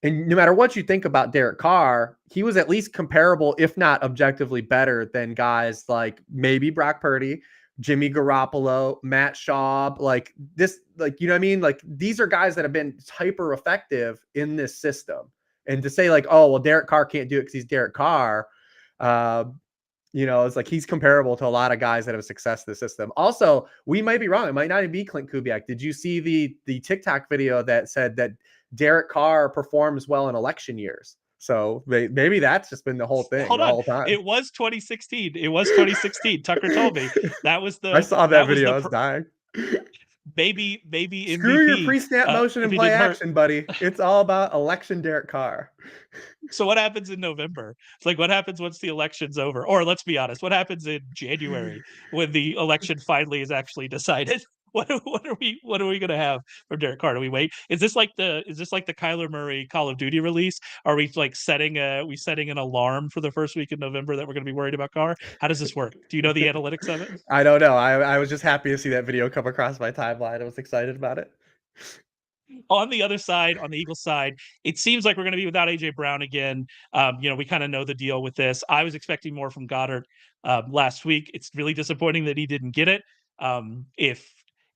and no matter what you think about Derek Carr, he was at least comparable, if not objectively better than guys like maybe Brock Purdy, Jimmy Garoppolo, Matt Schaub, like this, like, you know what I mean? Like, these are guys that have been hyper effective in this system. And to say like, oh, well, Derek Carr can't do it because he's Derek Carr, it's like he's comparable to a lot of guys that have success in the system. Also, we might be wrong. It might not even be Clint Kubiak. Did you see the TikTok video that said that Derek Carr performs well in election years? So maybe that's just been the whole thing. Hold the on. Whole time. It was 2016. It was 2016. Tucker told me that was the. I saw that video. I was dying. Maybe MVP. Screw your pre-snap motion and play action, buddy. It's all about election Derek Carr. So what happens in November? It's like, what happens once the election's over? Or let's be honest, what happens in January when the election finally is actually decided? What are we going to have from Derek Carr? Do we wait? Is this like the Kyler Murray Call of Duty release? Are we like setting an alarm for the first week in November that we're going to be worried about Carr? How does this work? Do you know the analytics of it? I don't know. I was just happy to see that video come across my timeline. I was excited about it. On the other side, on the Eagles side, it seems like we're going to be without AJ Brown again. We kind of know the deal with this. I was expecting more from Goddard last week. It's really disappointing that he didn't get it.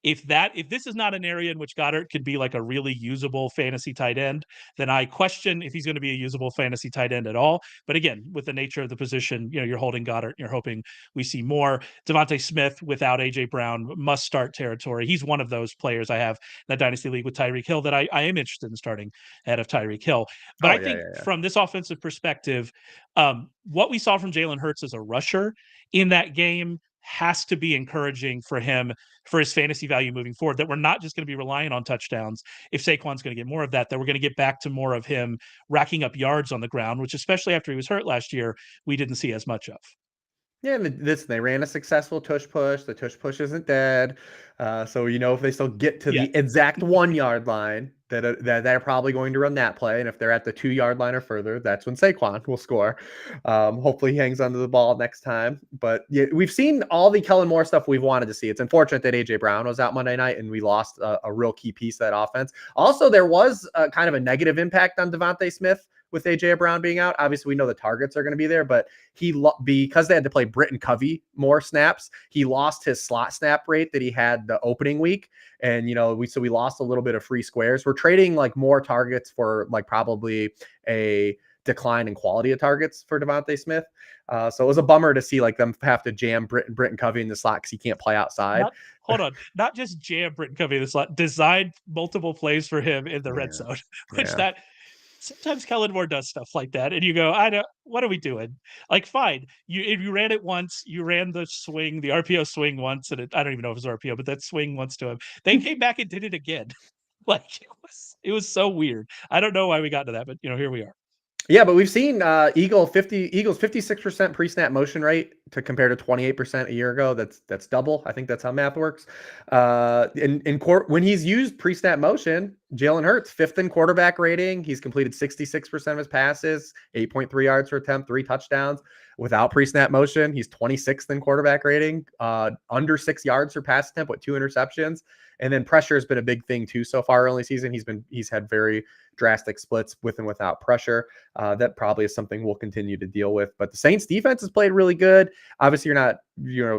If this is not an area in which Goddard could be like a really usable fantasy tight end, then I question if he's going to be a usable fantasy tight end at all. But again, with the nature of the position, you're holding Goddard, you're hoping we see more. Devontae Smith without AJ Brown must start territory. He's one of those players I have in that dynasty league with Tyreek Hill that I am interested in starting ahead of Tyreek Hill. But from this offensive perspective, what we saw from Jalen Hurts as a rusher in that game has to be encouraging for him, for his fantasy value moving forward, that we're not just going to be relying on touchdowns. If Saquon's going to get more of that we're going to get back to more of him racking up yards on the ground, which especially after he was hurt last year, we didn't see as much of. Yeah, they ran a successful tush push. The tush push isn't dead. So, if they still get to the exact 1 yard line, that they're probably going to run that play. And if they're at the 2 yard line or further, that's when Saquon will score. Hopefully he hangs onto the ball next time. But yeah, we've seen all the Kellen Moore stuff we've wanted to see. It's unfortunate that AJ Brown was out Monday night and we lost a real key piece of that offense. Also, there was kind of a negative impact on Devontae Smith with AJ Brown being out. Obviously, we know the targets are going to be there, but because they had to play Brenton Covey more snaps, he lost his slot snap rate that he had the opening week. And, we lost a little bit of free squares. We're trading like more targets for like probably a decline in quality of targets for Devontae Smith. So it was a bummer to see like them have to jam Brenton Covey in the slot because he can't play outside. Hold on. Not just jam Brenton Covey in the slot, designed multiple plays for him in the red zone, which sometimes Kellen Moore does stuff like that. And you go, what are we doing? Like, fine. You ran it once, you ran the swing, the RPO swing once, and I don't even know if it was RPO, but that swing once to him. They came back and did it again. Like, it was so weird. I don't know why we got to that, but here we are. Yeah, but we've seen Eagles 56% pre-snap motion rate to compare to 28% a year ago. That's double. I think that's how math works. When he's used pre-snap motion, Jalen Hurts, 5th in quarterback rating. He's completed 66% of his passes, 8.3 yards per attempt, 3 touchdowns. Without pre-snap motion, he's 26th in quarterback rating, under 6 yards per pass attempt with 2 interceptions. And then pressure has been a big thing too so far early season. He's had very drastic splits with and without pressure. That probably is something we'll continue to deal with. But the Saints defense has played really good. Obviously, you're not,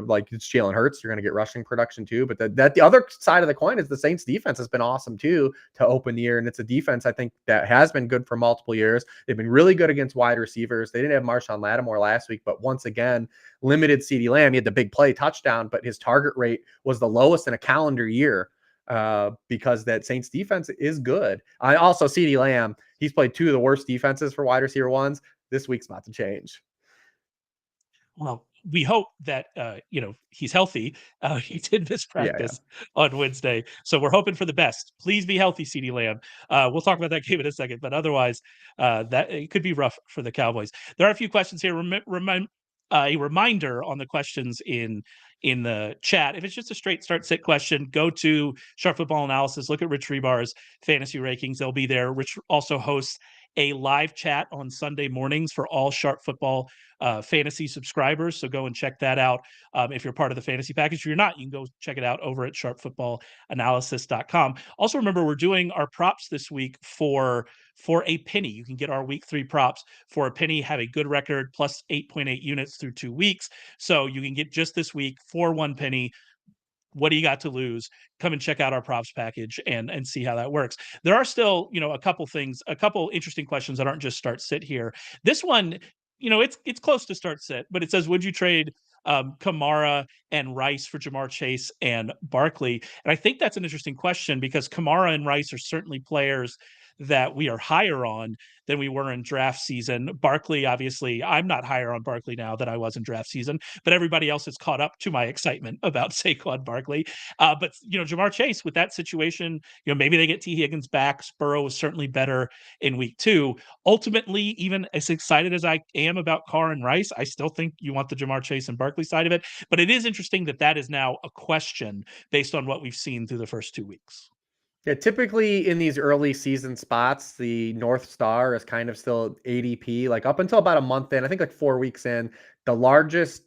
like it's Jalen Hurts. You're going to get rushing production too. But that the other side of the coin is the Saints defense has been awesome too to open the year. And it's a defense I think that has been good for multiple years. They've been really good against wide receivers. They didn't have Marshawn Lattimore last week, but once again, limited CeeDee Lamb. He had the big play touchdown, but his target rate was the lowest in a calendar year. Because that Saints defense is good. I also CeeDee Lamb, he's played 2 of the worst defenses for wide receiver ones. This week's about to change. Well, we hope that he's healthy. He did miss Yeah. practice on Wednesday, so we're hoping for the best. Please be healthy, CeeDee Lamb. We'll talk about that game in a second, but otherwise, that it could be rough for the Cowboys. There are a few questions here. A reminder on the questions in the chat. If it's just a straight start sit question, go to Sharp Football Analysis. Look at Rich Hribar's fantasy rankings. They'll be there. Rich also hosts a live chat on Sunday mornings for all Sharp Football fantasy subscribers. So go and check that out. If you're part of the fantasy package, if you're not, you can go check it out over at sharpfootballanalysis.com. Also, remember, we're doing our props this week for a penny. You can get our week 3 props for a penny, have a good record, plus 8.8 units through 2 weeks. So you can get just this week for 1 penny. What do you got to lose? Come and check out our props package and see how that works. There are still, a couple interesting questions that aren't just start sit here. This one, it's close to start sit, but it says, would you trade Kamara and Rice for Jamar Chase and Barkley? And I think that's an interesting question because Kamara and Rice are certainly players that we are higher on than we were in draft season. Barkley, obviously, I'm not higher on Barkley now than I was in draft season, but everybody else has caught up to my excitement about Saquon Barkley. But Jamar Chase, with that situation, maybe they get T. Higgins back. Burrow was certainly better in week 2. Ultimately, even as excited as I am about Carr and Rice, I still think you want the Jamar Chase and Barkley side of it. But it is interesting that is now a question based on what we've seen through the first 2 weeks. Yeah, typically in these early season spots, the North Star is kind of still ADP. Like up until about a month in, I think like 4 weeks in, the largest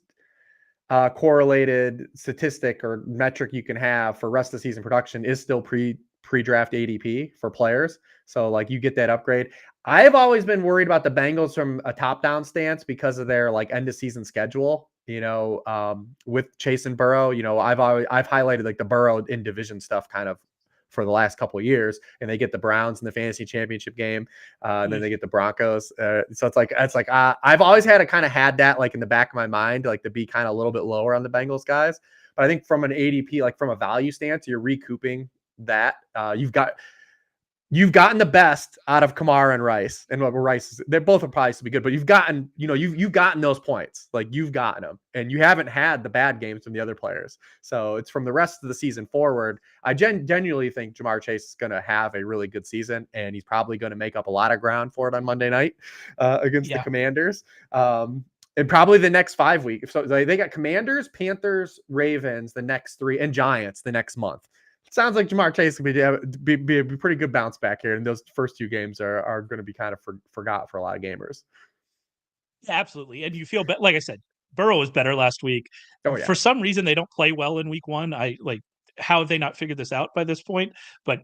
correlated statistic or metric you can have for rest of the season production is still pre-draft ADP for players. So like you get that upgrade. I've always been worried about the Bengals from a top-down stance because of their like end of season schedule. With Chase and Burrow, I've highlighted like the Burrow in division stuff kind of for the last couple of years, and they get the Browns in the fantasy championship game, and then they get the Broncos. So it's like I've always had that like in the back of my mind, like to be kind of a little bit lower on the Bengals guys. But I think from an ADP, like from a value stance, you're recouping that. You've gotten the best out of Kamara and Rice, and what Rice they're both are probably to be good, but you've gotten those points, like you've gotten them, and you haven't had the bad games from the other players. So it's from the rest of the season forward. I genuinely think Jamar Chase is going to have a really good season, and he's probably going to make up a lot of ground for it on Monday night against the Commanders. And probably the next 5 weeks. So they got Commanders, Panthers, Ravens, the next 3, and Giants the next month. Sounds like Jamar Chase could be a pretty good bounce back here, and those first 2 games are going to be kind of forgot for a lot of gamers. Absolutely, and you feel better. Like I said, Burrow was better last week. Oh, yeah. For some reason, they don't play well in week 1. I like how have they not figured this out by this point? But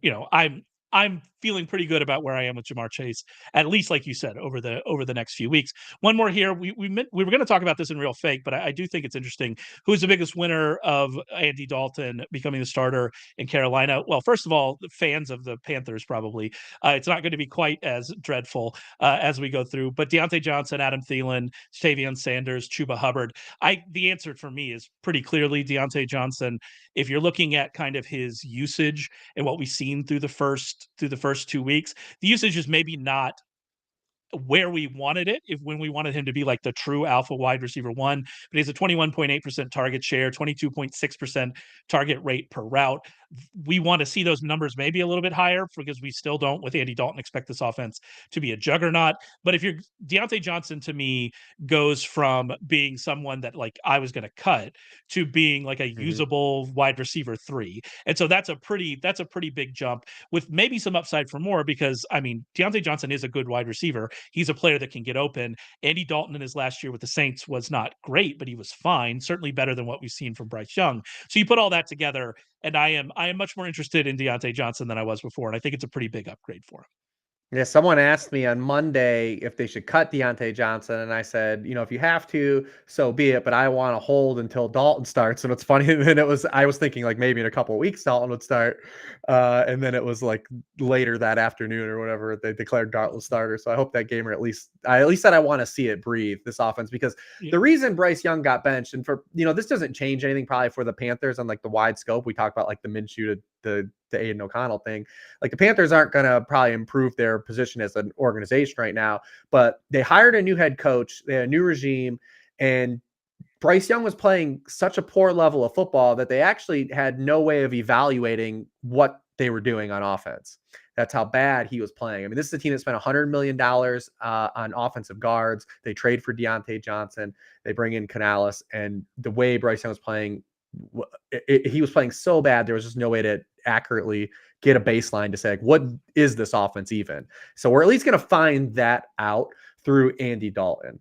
I'm feeling pretty good about where I am with Jamar Chase, at least like you said, over the next few weeks. One more here. We were going to talk about this in Real Fake, but I do think it's interesting. Who's the biggest winner of Andy Dalton becoming the starter in Carolina? Well, first of all, the fans of the Panthers probably. It's not going to be quite as dreadful as we go through. But Deontay Johnson, Adam Thielen, Tavion Sanders, Chuba Hubbard. The answer for me is pretty clearly Deontay Johnson. If you're looking at kind of his usage and what we've seen through the first 2 weeks, the usage is maybe not where we wanted it when we wanted him to be like the true alpha wide receiver 1, but he's a 21.8% target share, 22.6% target rate per route. We want to see those numbers maybe a little bit higher because we still don't, with Andy Dalton, expect this offense to be a juggernaut. But if you're Deontay Johnson, to me, goes from being someone that like I was going to cut to being like a usable wide receiver 3. And so that's a pretty big jump with maybe some upside for more because Deontay Johnson is a good wide receiver. He's a player that can get open. Andy Dalton in his last year with the Saints was not great, but he was fine, certainly better than what we've seen from Bryce Young. So you put all that together, and I am much more interested in Deontay Johnson than I was before, and I think it's a pretty big upgrade for him. Yeah, someone asked me on Monday if they should cut Deontay Johnson, and I said, if you have to, so be it. But I want to hold until Dalton starts. And it's funny, and I was thinking like maybe in a couple of weeks Dalton would start, and then it was like later that afternoon or whatever they declared Dalton starter. So I hope that game, or at least said I want to see it breathe this offense because the reason Bryce Young got benched, and for this doesn't change anything probably for the Panthers on like the wide scope. We talked about like the Minshew to the Aiden O'Connell thing. Like the Panthers aren't going to probably improve their position as an organization right now, but they hired a new head coach, they had a new regime, and Bryce Young was playing such a poor level of football that they actually had no way of evaluating what they were doing on offense. That's how bad he was playing. I mean, this is a team that spent $100 million on offensive guards. They trade for Deontay Johnson. They bring in Canales. And the way Bryce Young was playing, he was playing so bad, there was just no way to accurately get a baseline to say, like, what is this offense even? So we're at least going to find that out through Andy Dalton.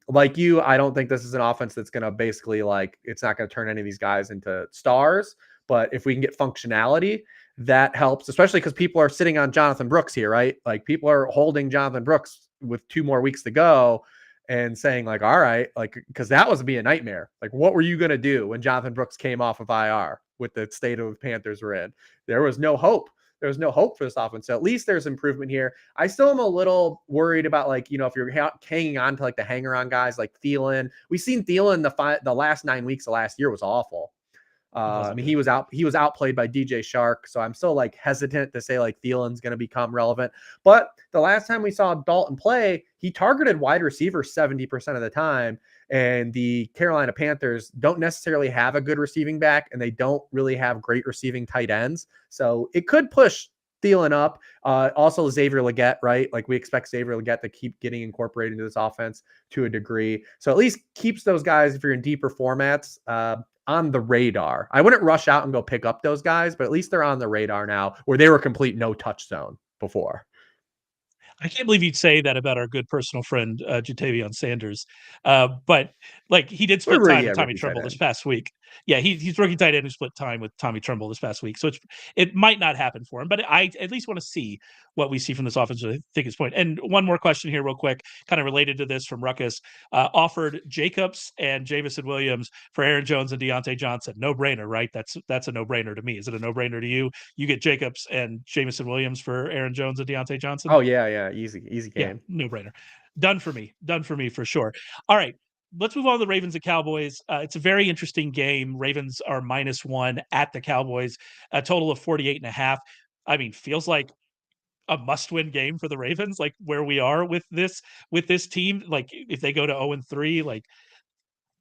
Like you, I don't think this is an offense that's going to basically, like, it's not going to turn any of these guys into stars. But if we can get functionality, that helps, especially because people are sitting on Jonathan Brooks here, right? Like, people are holding Jonathan Brooks with 2 more weeks to go and saying, like, all right, like, because that was be a nightmare. Like, what were you going to do when Jonathan Brooks came off of IR with the state of the Panthers were in? There was no hope. There was no hope for this offense. So at least there's improvement here. I still am a little worried about, like, you know, if you're hanging on to, like, the hanger on guys like Thielen. We've seen Thielen the last 9 weeks of last year was awful. I mean, he was outplayed by DJ Shark. So I'm still, like, hesitant to say, like, Thielen's going to become relevant. But the last time we saw Dalton play, he targeted wide receivers 70% of the time. And the Carolina Panthers don't necessarily have a good receiving back, and they don't really have great receiving tight ends. So it could push Thielen up. Also Xavier Legette, right? Like, we expect Xavier Legette to keep getting incorporated into this offense to a degree. So at least keeps those guys, if you're in deeper formats, on the radar. I wouldn't rush out and go pick up those guys, but at least they're on the radar now, where they were complete no touch zone before. I can't believe you'd say that about our good personal friend, Jatavion Sanders. But, like, he did split time with Tommy Tremble this past week. Yeah, he's rookie tight end who split time with Tommy Tremble this past week. So it might not happen for him, but I at least want to see what we see from this offense. I think it's point. And one more question here real quick, kind of related to this from Ruckus. Offered Jacobs and Jamison Williams for Aaron Jones and Deontay Johnson. No-brainer, right? That's a no-brainer to me. Is it a no-brainer to you? You get Jacobs and Jamison Williams for Aaron Jones and Deontay Johnson? Oh, yeah. Easy game. Yeah, no-brainer. Done for me for sure. All right. Let's move on to the Ravens and Cowboys. It's a very interesting game. Ravens are -1 at the Cowboys, a total of 48.5. I mean, feels like a must-win game for the Ravens, like where we are with this team. Like, if they go to 0-3, like,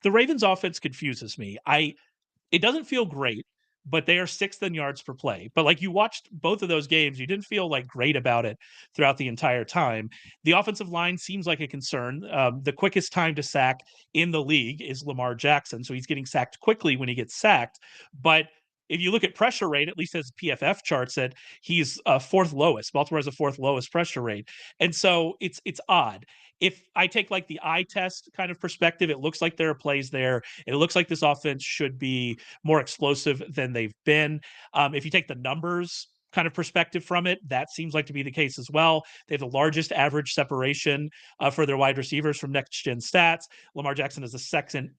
the Ravens offense confuses me. It doesn't feel great, but they are 6th in yards per play. But, like, you watched both of those games, you didn't feel, like, great about it throughout the entire time. The offensive line seems like a concern. The quickest time to sack in the league is Lamar Jackson, so he's getting sacked quickly when he gets sacked. But if you look at pressure rate, at least as PFF chart said, he's 4th lowest. Baltimore has a 4th lowest pressure rate. And so it's odd. If I take, like, the eye test kind of perspective, it looks like there are plays there. It looks like this offense should be more explosive than they've been. If you take the numbers kind of perspective from it, that seems like to be the case as well. They have the largest average separation for their wide receivers from next gen stats. Lamar Jackson is the second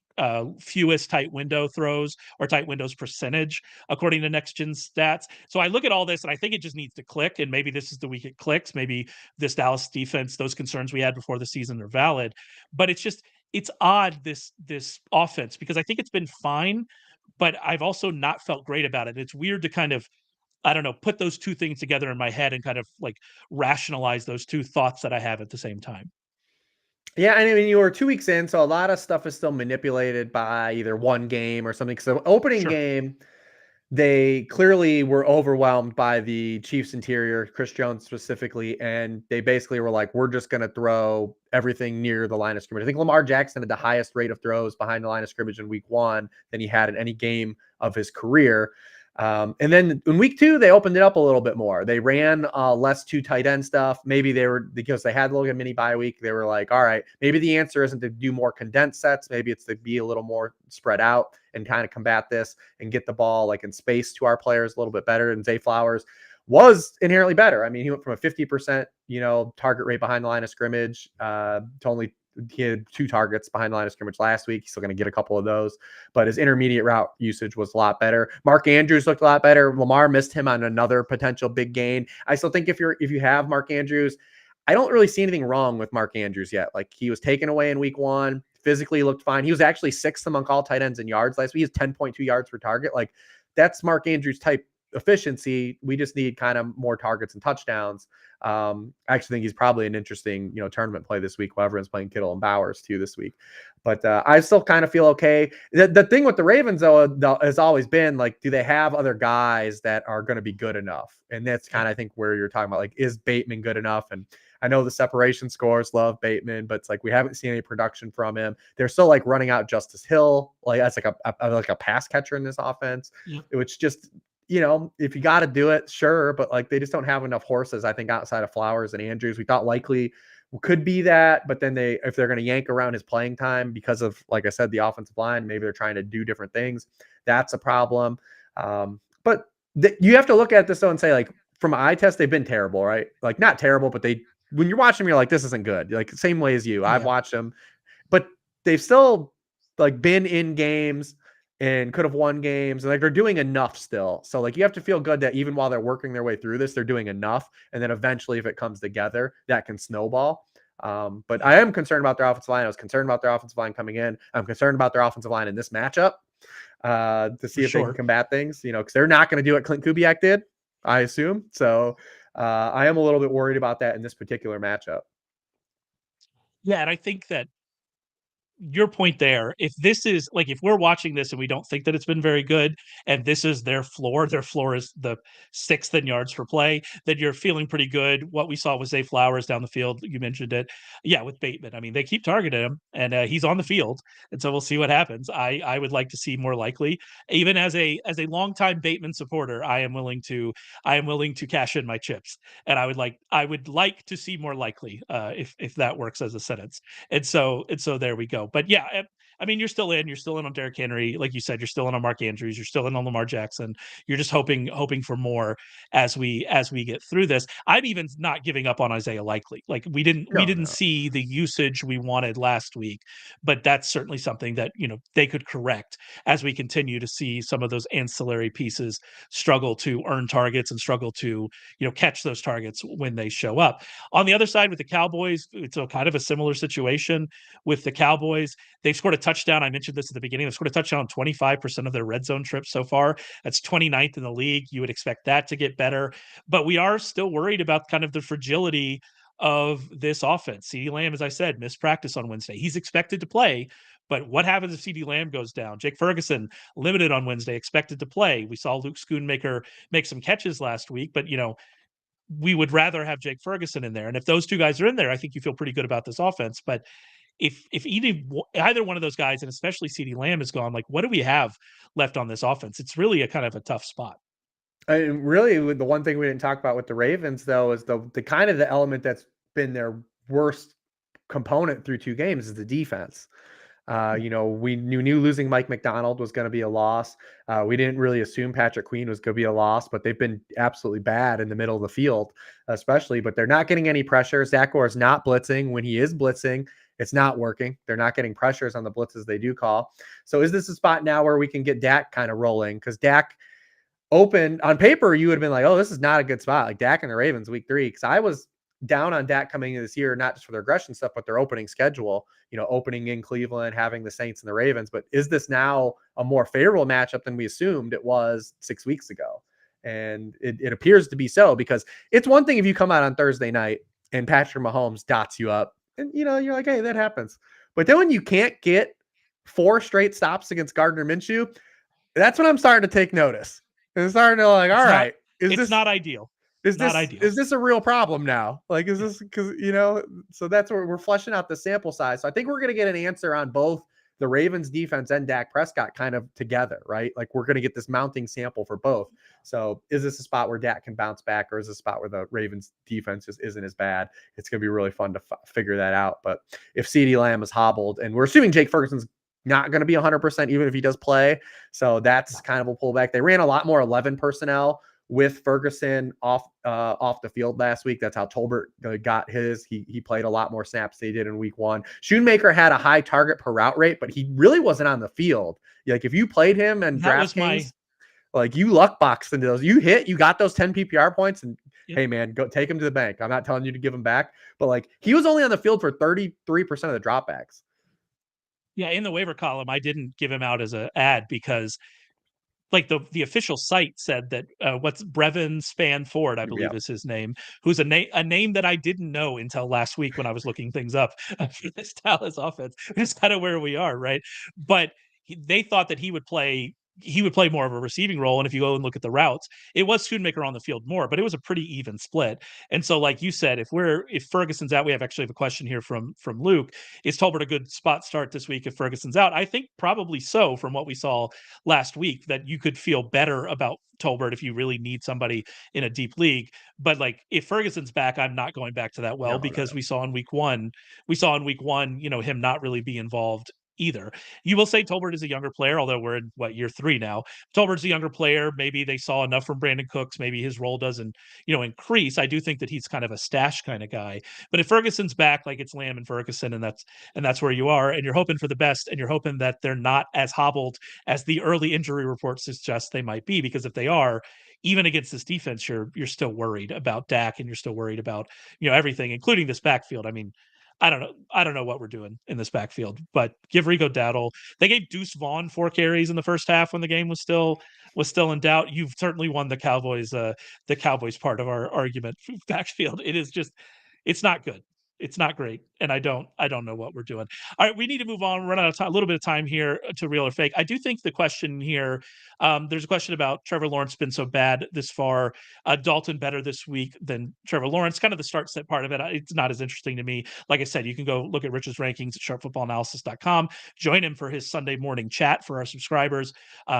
fewest tight window throws or tight windows percentage according to next gen stats. So I look at all this and I think it just needs to click, and maybe this is the week it clicks. Maybe this Dallas defense, those concerns we had before the season are valid, but it's odd, this offense, because I think it's been fine, but I've also not felt great about it. It's weird to kind of, I don't know, put those two things together in my head and kind of, like, rationalize those two thoughts that I have at the same time. Yeah, I mean, you were 2 weeks in, so a lot of stuff is still manipulated by either one game or something. So opening game, they clearly were overwhelmed by the Chiefs interior, Chris Jones specifically, and they basically were like, we're just going to throw everything near the line of scrimmage. I think Lamar Jackson had the highest rate of throws behind the line of scrimmage in week 1 than he had in any game of his career. And then in week 2, they opened it up a little bit more. They ran less 2 tight end stuff. Maybe they were, because they had a little mini bye week, they were like, all right, maybe the answer isn't to do more condensed sets. Maybe it's to be a little more spread out and kind of combat this and get the ball, like, in space to our players a little bit better. And Zay Flowers was inherently better. I mean, he went from a 50%, target rate behind the line of scrimmage to only, he had 2 targets behind the line of scrimmage last week. He's still going to get a couple of those, but his intermediate route usage was a lot better. Mark Andrews looked a lot better. Lamar missed him on another potential big gain. I still think if you have Mark Andrews, I don't really see anything wrong with Mark Andrews yet. Like, he was taken away in week 1. Physically looked fine. He was actually 6th among all tight ends in yards last week. He has 10.2 yards per target. Like, that's Mark Andrews type efficiency. We just need kind of more targets and touchdowns. I actually think he's probably an interesting, tournament play this week while everyone's playing Kittle and Bowers too this week. But I still kind of feel okay. The thing with the Ravens, though, has always been like, do they have other guys that are going to be good enough? And that's kind of, I think, where you're talking about, like, is Bateman good enough? And I know the separation scores love Bateman, but it's like we haven't seen any production from him. They're still like running out Justice Hill, like that's like a pass catcher in this offense, which just, if you got to do it, sure, but like they just don't have enough horses, I think, outside of Flowers and Andrews. We thought likely could be that, but then if they're going to yank around his playing time because of, like I said, the offensive line, maybe they're trying to do different things. That's a problem. But you have to look at this though and say, like, from an eye test, they've been terrible, right? Like, not terrible, but when you're watching them, you're like, this isn't good. Like, same way as you. I've watched them, but they've still like been in games and could have won games, and like they're doing enough still. So like you have to feel good that even while they're working their way through this, they're doing enough. And then eventually, if it comes together, that can snowball. But I am concerned about their offensive line. I was concerned about their offensive line coming in. I'm concerned about their offensive line in this matchup to see if they can combat things, because they're not going to do what Clint Kubiak did, I assume. So I am a little bit worried about that in this particular matchup. Yeah, and I think that your point there, if this is like, if we're watching this and we don't think that it's been very good, and this is their floor is the 6th in yards per play, then you're feeling pretty good. What we saw was Zay Flowers down the field. You mentioned it. Yeah, with Bateman. I mean, they keep targeting him, and he's on the field. And so we'll see what happens. I would like to see more likely. Even as a longtime Bateman supporter, I am willing to cash in my chips. And I would like to see more likely, if that works as a sentence. And so there we go. But yeah, I mean, you're still in on Derrick Henry. Like you said, you're still in on Mark Andrews. You're still in on Lamar Jackson. You're just hoping for more as we get through this. I'm even not giving up on Isaiah Likely. Like we didn't see the usage we wanted last week, but that's certainly something that, they could correct as we continue to see some of those ancillary pieces struggle to earn targets and struggle to, catch those targets when they show up. On the other side with the Cowboys, it's a kind of a similar situation with the Cowboys. They've scored a touchdown. I mentioned this at the beginning. They've scored a touchdown on 25% of their red zone trips so far. That's 29th in the league. You would expect that to get better. But we are still worried about kind of the fragility of this offense. CeeDee Lamb, as I said, missed practice on Wednesday. He's expected to play, but what happens if CeeDee Lamb goes down? Jake Ferguson, limited on Wednesday, expected to play. We saw Luke Schoonmaker make some catches last week, but, we would rather have Jake Ferguson in there. And if those two guys are in there, I think you feel pretty good about this offense. But if either one of those guys, and especially CeeDee Lamb, is gone, like, what do we have left on this offense? It's really a kind of a tough spot. And really, the one thing we didn't talk about with the Ravens, though, is the kind of the element that's been their worst component through 2 games is the defense. We knew losing Mike McDonald was going to be a loss. We didn't really assume Patrick Queen was going to be a loss, but they've been absolutely bad in the middle of the field, especially. But they're not getting any pressure. Zach Orr's not blitzing. When he is blitzing, it's not working. They're not getting pressures on the blitzes they do call. So is this a spot now where we can get Dak kind of rolling? Because Dak open on paper, you would have been like, oh, this is not a good spot. Like Dak and the Ravens week 3. Because I was down on Dak coming into this year, not just for their aggression stuff, but their opening schedule, opening in Cleveland, having the Saints and the Ravens. But is this now a more favorable matchup than we assumed it was 6 weeks ago? And it appears to be so, because it's one thing if you come out on Thursday night and Patrick Mahomes dots you up and, you're like, hey, that happens. But then when you can't get 4 straight stops against Gardner Minshew, that's when I'm starting to take notice. And starting to like, all right, it's not ideal. Is this a real problem now? Like, is this because, so that's where we're fleshing out the sample size. So I think we're going to get an answer on both the Ravens defense and Dak Prescott kind of together, right? Like we're going to get this mounting sample for both. So is this a spot where Dak can bounce back, or is this a spot where the Ravens defense just isn't as bad? It's going to be really fun to figure that out. But if CeeDee Lamb is hobbled, and we're assuming Jake Ferguson's not going to be 100%, even if he does play. So that's kind of a pullback. They ran a lot more 11 personnel with Ferguson off the field last week. That's how Tolbert got his. He played a lot more snaps than he did in week 1. Schoonmaker had a high target per route rate, but he really wasn't on the field. Like if you played him and DraftKings, like you luck boxed into those, you got those 10 PPR points, and hey man, go take him to the bank. I'm not telling you to give him back, but like he was only on the field for 33% of the dropbacks. Yeah, in the waiver column, I didn't give him out as an ad because like the official site said that what's Brevin Spanford, I believe Yep. is his name, who's a name that I didn't know until last week when I was looking things up for this Dallas offense. It's kind of where we are, right? But they thought that he would play more of a receiving role. And if you go and look at the routes, it was Schoonmaker on the field more, but it was a pretty even split. And so, like you said, if Ferguson's out, we have a question here from Luke. Is Tolbert a good spot start this week if Ferguson's out? I think probably so, from what we saw last week, that you could feel better about Tolbert if you really need somebody in a deep league. But like if Ferguson's back, I'm not going back to that well, because we saw in week one, him not really be involved either. You will say Tolbert is a younger player, although we're in year 3 now. Tolbert's a younger player. Maybe they saw enough from Brandon Cooks. Maybe his role doesn't, increase. I do think that he's kind of a stash kind of guy. But if Ferguson's back, like it's Lamb and Ferguson, and that's where you are, and you're hoping for the best, and you're hoping that they're not as hobbled as the early injury reports suggest they might be, because if they are, even against this defense, you're still worried about Dak, and you're still worried about everything, including this backfield. I mean, I don't know what we're doing in this backfield, but give Rico Dowdle. They gave Deuce Vaughn 4 carries in the first half when the game was still in doubt. You've certainly won the Cowboys part of our argument. Backfield, it's not good. It's not great, and I don't know what we're doing. All right, we need to move on. We're running out of time, a little bit of time here to real or fake. I do think the question here, there's a question about Trevor Lawrence been so bad this far. Dalton better this week than Trevor Lawrence. Kind of the start set part of it. It's not as interesting to me. Like I said, you can go look at Rich's rankings at sharpfootballanalysis.com. Join him for his Sunday morning chat for our subscribers.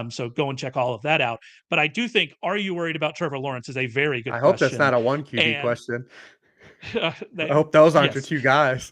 So go and check all of that out. But I do think, are you worried about Trevor Lawrence is a very good I question. hope that's not a one QB And question. I hope those aren't your yes. 2 guys.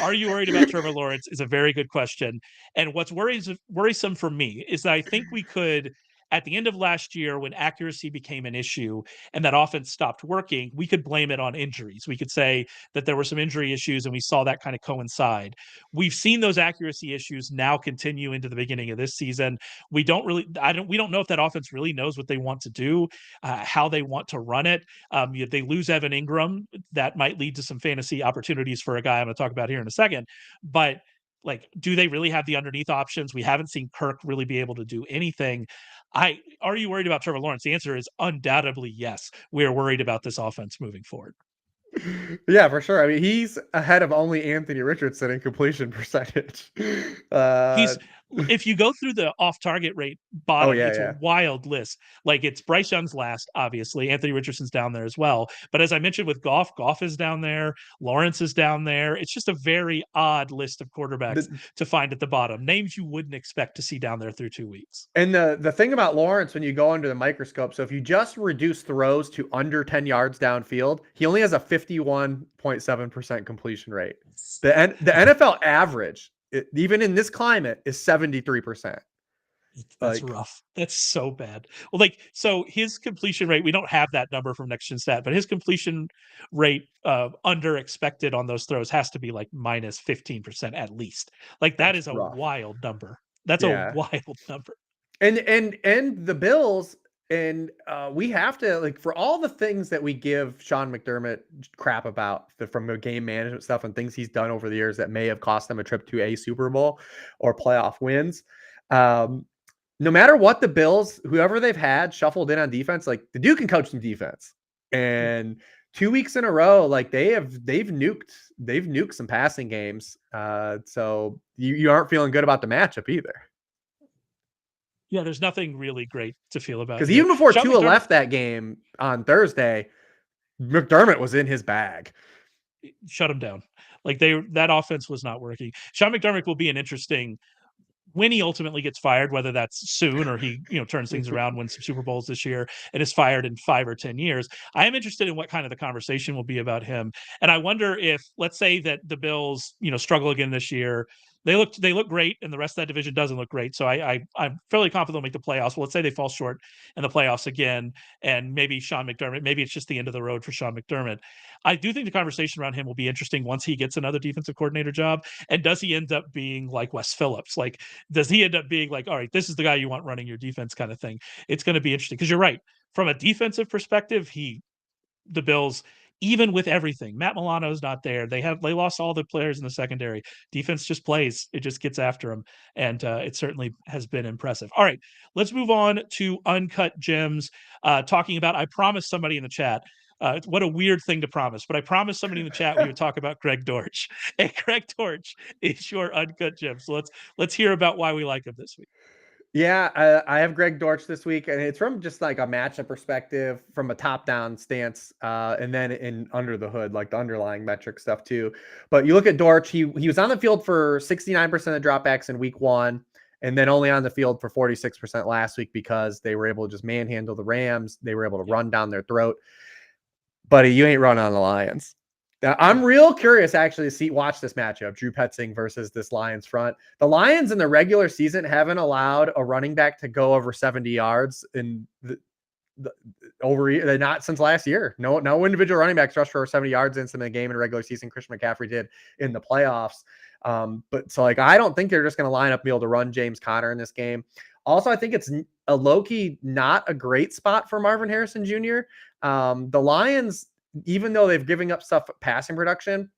Are you worried about Trevor Lawrence is a very good question. And what's worrisome for me is that I think we could, at the end of last year, when accuracy became an issue and that offense stopped working, we could blame it on injuries. We could say that there were some injury issues, and we saw that kind of coincide. We've seen those accuracy issues now continue into the beginning of this season. We don't know if that offense really knows what they want to do, how they want to run it. If they lose Evan Ingram, that might lead to some fantasy opportunities for a guy I'm going to talk about here in a second. But like, do they really have the underneath options? We haven't seen Kirk really be able to do anything. Are you worried about Trevor Lawrence? The answer is undoubtedly yes. We're worried about this offense moving forward. Yeah, for sure. I mean, he's ahead of only Anthony Richardson in completion percentage. If you go through the off-target rate bottom, it's yeah. a wild list. Like, it's Bryce Young's last, obviously. Anthony Richardson's down there as well. But as I mentioned with Goff is down there. Lawrence is down there. It's just a very odd list of quarterbacks to find at the bottom. Names you wouldn't expect to see down there through 2 weeks. And the thing about Lawrence, when you go under the microscope, so if you just reduce throws to under 10 yards downfield, he only has a 51.7% completion rate. The NFL average, even in this climate, is 73%. That's rough. That's so bad. Well, so his completion rate, we don't have that number from Next Gen Stat, but his completion rate under expected on those throws has to be like minus 15% at least. Like, that is a wild number. That's a wild number. And the Bills, and we have to, like, for all the things that we give Sean McDermott crap about from the game management stuff and things he's done over the years that may have cost them a trip to a Super Bowl or playoff wins. No matter what the Bills, whoever they've had shuffled in on defense, like, the dude can coach some defense. And 2 weeks in a row, like, they've nuked some passing games. So you aren't feeling good about the matchup either. Yeah, there's nothing really great to feel about. Because even before Tua left that game on Thursday, McDermott was in his bag. Shut him down. Like, that offense was not working. Sean McDermott will be an interesting, when he ultimately gets fired, whether that's soon or he turns things around, wins some Super Bowls this year, and is fired in 5 or 10 years. I am interested in what kind of the conversation will be about him. And I wonder if, let's say that the Bills struggle again this year. They look great, and the rest of that division doesn't look great. So I'm fairly confident they'll make the playoffs. Well, let's say they fall short in the playoffs again, and maybe Sean McDermott, maybe it's just the end of the road for Sean McDermott. I do think the conversation around him will be interesting once he gets another defensive coordinator job. And does he end up being like Wes Phillips? Like, does he end up being like, all right, this is the guy you want running your defense kind of thing? It's going to be interesting, because you're right. From a defensive perspective, the Bills even with everything. Matt Milano's not there. They lost all the players in the secondary. Defense just plays. It just gets after them, and it certainly has been impressive. All right, let's move on to Uncut Gems. Talking about, I promised somebody in the chat. What a weird thing to promise, but I promised somebody in the chat we would talk about Greg Dortch. And Greg Dortch is your Uncut Gem. So let's hear about why we like him this week. Yeah, I have Greg Dortch this week, and it's from just like a matchup perspective, from a top-down stance, and then in under the hood, like the underlying metric stuff too. But you look at Dortch; he was on the field for 69% of dropbacks in week 1, and then only on the field for 46% last week because they were able to just manhandle the Rams. They were able to run down their throat. Buddy, you ain't running on the Lions. Now, I'm real curious actually to watch this matchup, Drew Petzing versus this Lions front. The Lions in the regular season haven't allowed a running back to go over 70 yards in not since last year. No individual running backs rushed for 70 yards in the game in a regular season. Christian McCaffrey did in the playoffs. But so like, I don't think they're just going to line up and be able to run James Conner in this game. Also, I think it's a low-key not a great spot for Marvin Harrison Jr. The Lions, even though they've given up stuff passing production,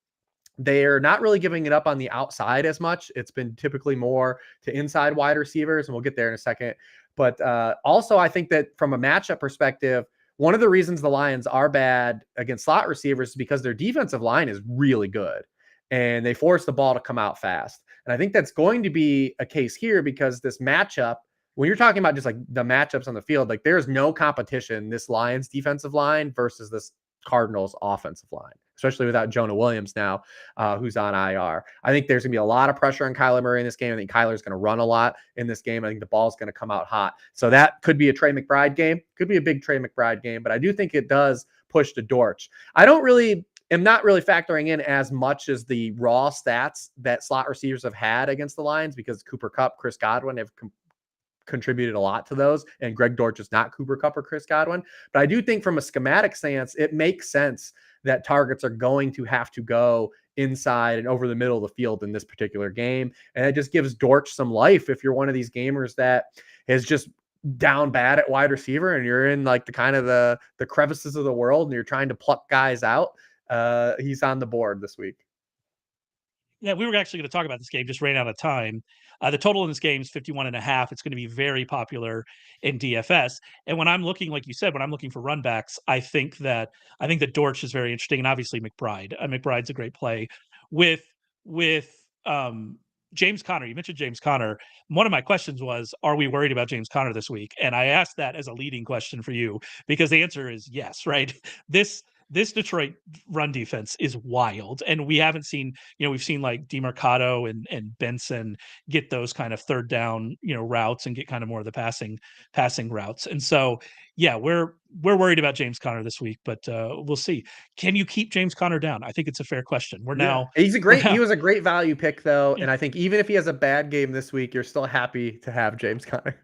they're not really giving it up on the outside as much. It's been typically more to inside wide receivers, and we'll get there in a second. But also, I think that from a matchup perspective, one of the reasons the Lions are bad against slot receivers is because their defensive line is really good, and they force the ball to come out fast. And I think that's going to be a case here because this matchup, when you're talking about just like the matchups on the field, like there's no competition, this Lions defensive line versus this Cardinals offensive line, especially without Jonah Williams now, who's on IR. I think there's going to be a lot of pressure on Kyler Murray in this game. I think Kyler's going to run a lot in this game. I think the ball's going to come out hot. So that could be a Trey McBride game, could be a big Trey McBride game, but I do think it does push to Dortch. I am not really factoring in as much as the raw stats that slot receivers have had against the Lions because Cooper Kupp, Chris Godwin have contributed a lot to those, and Greg Dortch is not Cooper Kupp or Chris Godwin. But I do think from a schematic stance, it makes sense that targets are going to have to go inside and over the middle of the field in this particular game. And it just gives Dortch some life if you're one of these gamers that is just down bad at wide receiver and you're in like the kind of the crevices of the world and you're trying to pluck guys out. He's on the board this week. Yeah, we were actually going to talk about this game, just ran out of time. The total in this game is 51.5. It's going to be very popular in DFS. And when I'm looking, like you said, when I'm looking for run backs, I think that Dortch is very interesting, and obviously McBride. McBride's a great play with James Conner. You mentioned James Conner. One of my questions was, are we worried about James Conner this week? And I asked that as a leading question for you because the answer is yes, right? This Detroit run defense is wild. And we haven't seen, we've seen like DeMarcado and Benson get those kind of third down, routes and get kind of more of the passing routes. And so, yeah, we're worried about James Conner this week, but we'll see. Can you keep James Conner down? I think it's a fair question. He was a great value pick though. Yeah. And I think even if he has a bad game this week, you're still happy to have James Conner.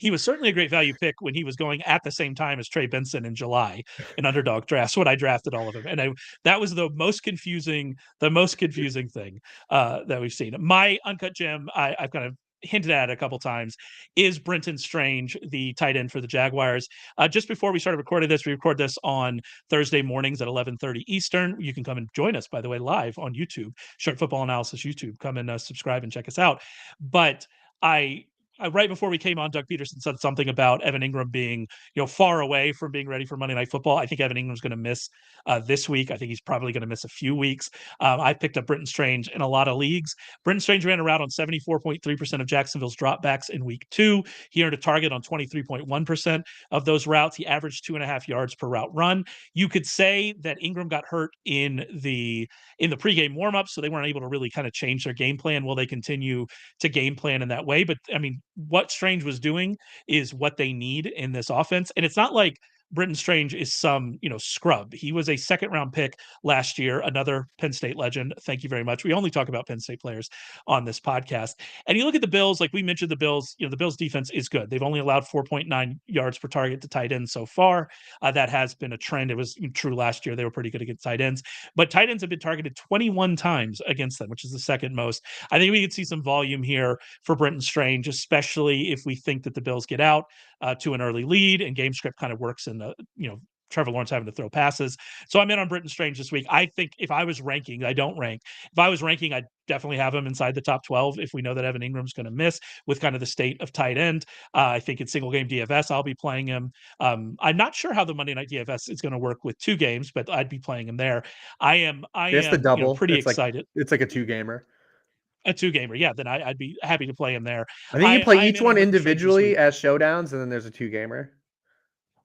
He was certainly a great value pick when he was going at the same time as Trey Benson in July in underdog drafts when I drafted all of them. And that was the most confusing thing that we've seen. My Uncut Gem, I've kind of hinted at a couple times, is Brenton Strange, the tight end for the Jaguars. Just before we started recording this, we record this on Thursday mornings at 11:30 Eastern. You can come and join us, by the way, live on YouTube, Sharp Football Analysis YouTube. Come and subscribe and check us out. But right before we came on, Doug Peterson said something about Evan Ingram being, far away from being ready for Monday Night Football. I think Evan Ingram's going to miss this week. I think he's probably going to miss a few weeks. I picked up Brenton Strange in a lot of leagues. Brenton Strange ran a route on 74.3% of Jacksonville's dropbacks in week 2. He earned a target on 23.1% of those routes. He averaged 2.5 yards per route run. You could say that Ingram got hurt in the pregame warmup, so they weren't able to really kind of change their game plan. Will they continue to game plan in that way? But I mean, what Strange was doing is what they need in this offense. And it's not like Brenton Strange is some, scrub. He was a second-round pick last year, another Penn State legend. Thank you very much. We only talk about Penn State players on this podcast. And you look at the Bills, like we mentioned, the Bills, the Bills defense is good. They've only allowed 4.9 yards per target to tight ends so far. That has been a trend. It was true last year. They were pretty good against tight ends. But tight ends have been targeted 21 times against them, which is the second most. I think we could see some volume here for Brenton Strange, especially if we think that the Bills get out to an early lead and game script kind of works in the, Trevor Lawrence having to throw passes. So I'm in on Brenton Strange this week. I think if I was ranking, I don't rank. If I was ranking, I'd definitely have him inside the top 12 if we know that Evan Ingram's going to miss with kind of the state of tight end. I think in single game DFS, I'll be playing him. I'm not sure how the Monday night DFS is going to work with 2 games, but I'd be playing him there. I am, the double. pretty excited. It's like a 2-gamer. A 2-gamer, yeah. Then I'd be happy to play him there. I think you play I'm each in on one Brenton Strange this individually week. as showdowns, and then there's a 2-gamer.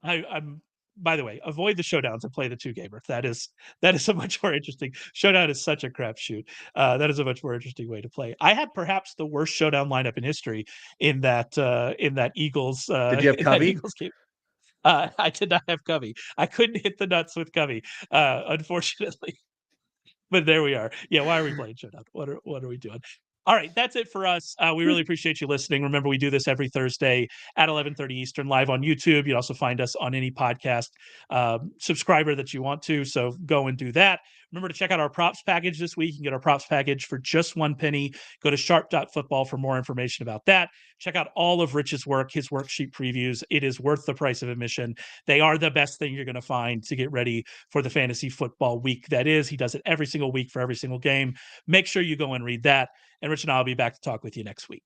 I'm by the way, avoid the showdowns and play the 2-gamer. That is a much more interesting. Showdown is such a crapshoot. That is a much more interesting way to play. I had perhaps the worst showdown lineup in history in that Eagles. Did you have in that Covey? Eagles game. I did not have Covey. I couldn't hit the nuts with Covey, unfortunately. But there we are. Yeah, why are we playing showdown? What are we doing? All right, that's it for us. We really appreciate you listening. Remember, we do this every Thursday at 11:30 Eastern, live on YouTube. You'd also find us on any podcast subscriber that you want to. So go and do that. Remember to check out our props package this week. You can get our props package for just $1. Go to sharp.football for more information about that. Check out all of Rich's work, his worksheet previews. It is worth the price of admission. They are the best thing you're going to find to get ready for the fantasy football week. That is, he does it every single week for every single game. Make sure you go and read that. And Rich and I will be back to talk with you next week.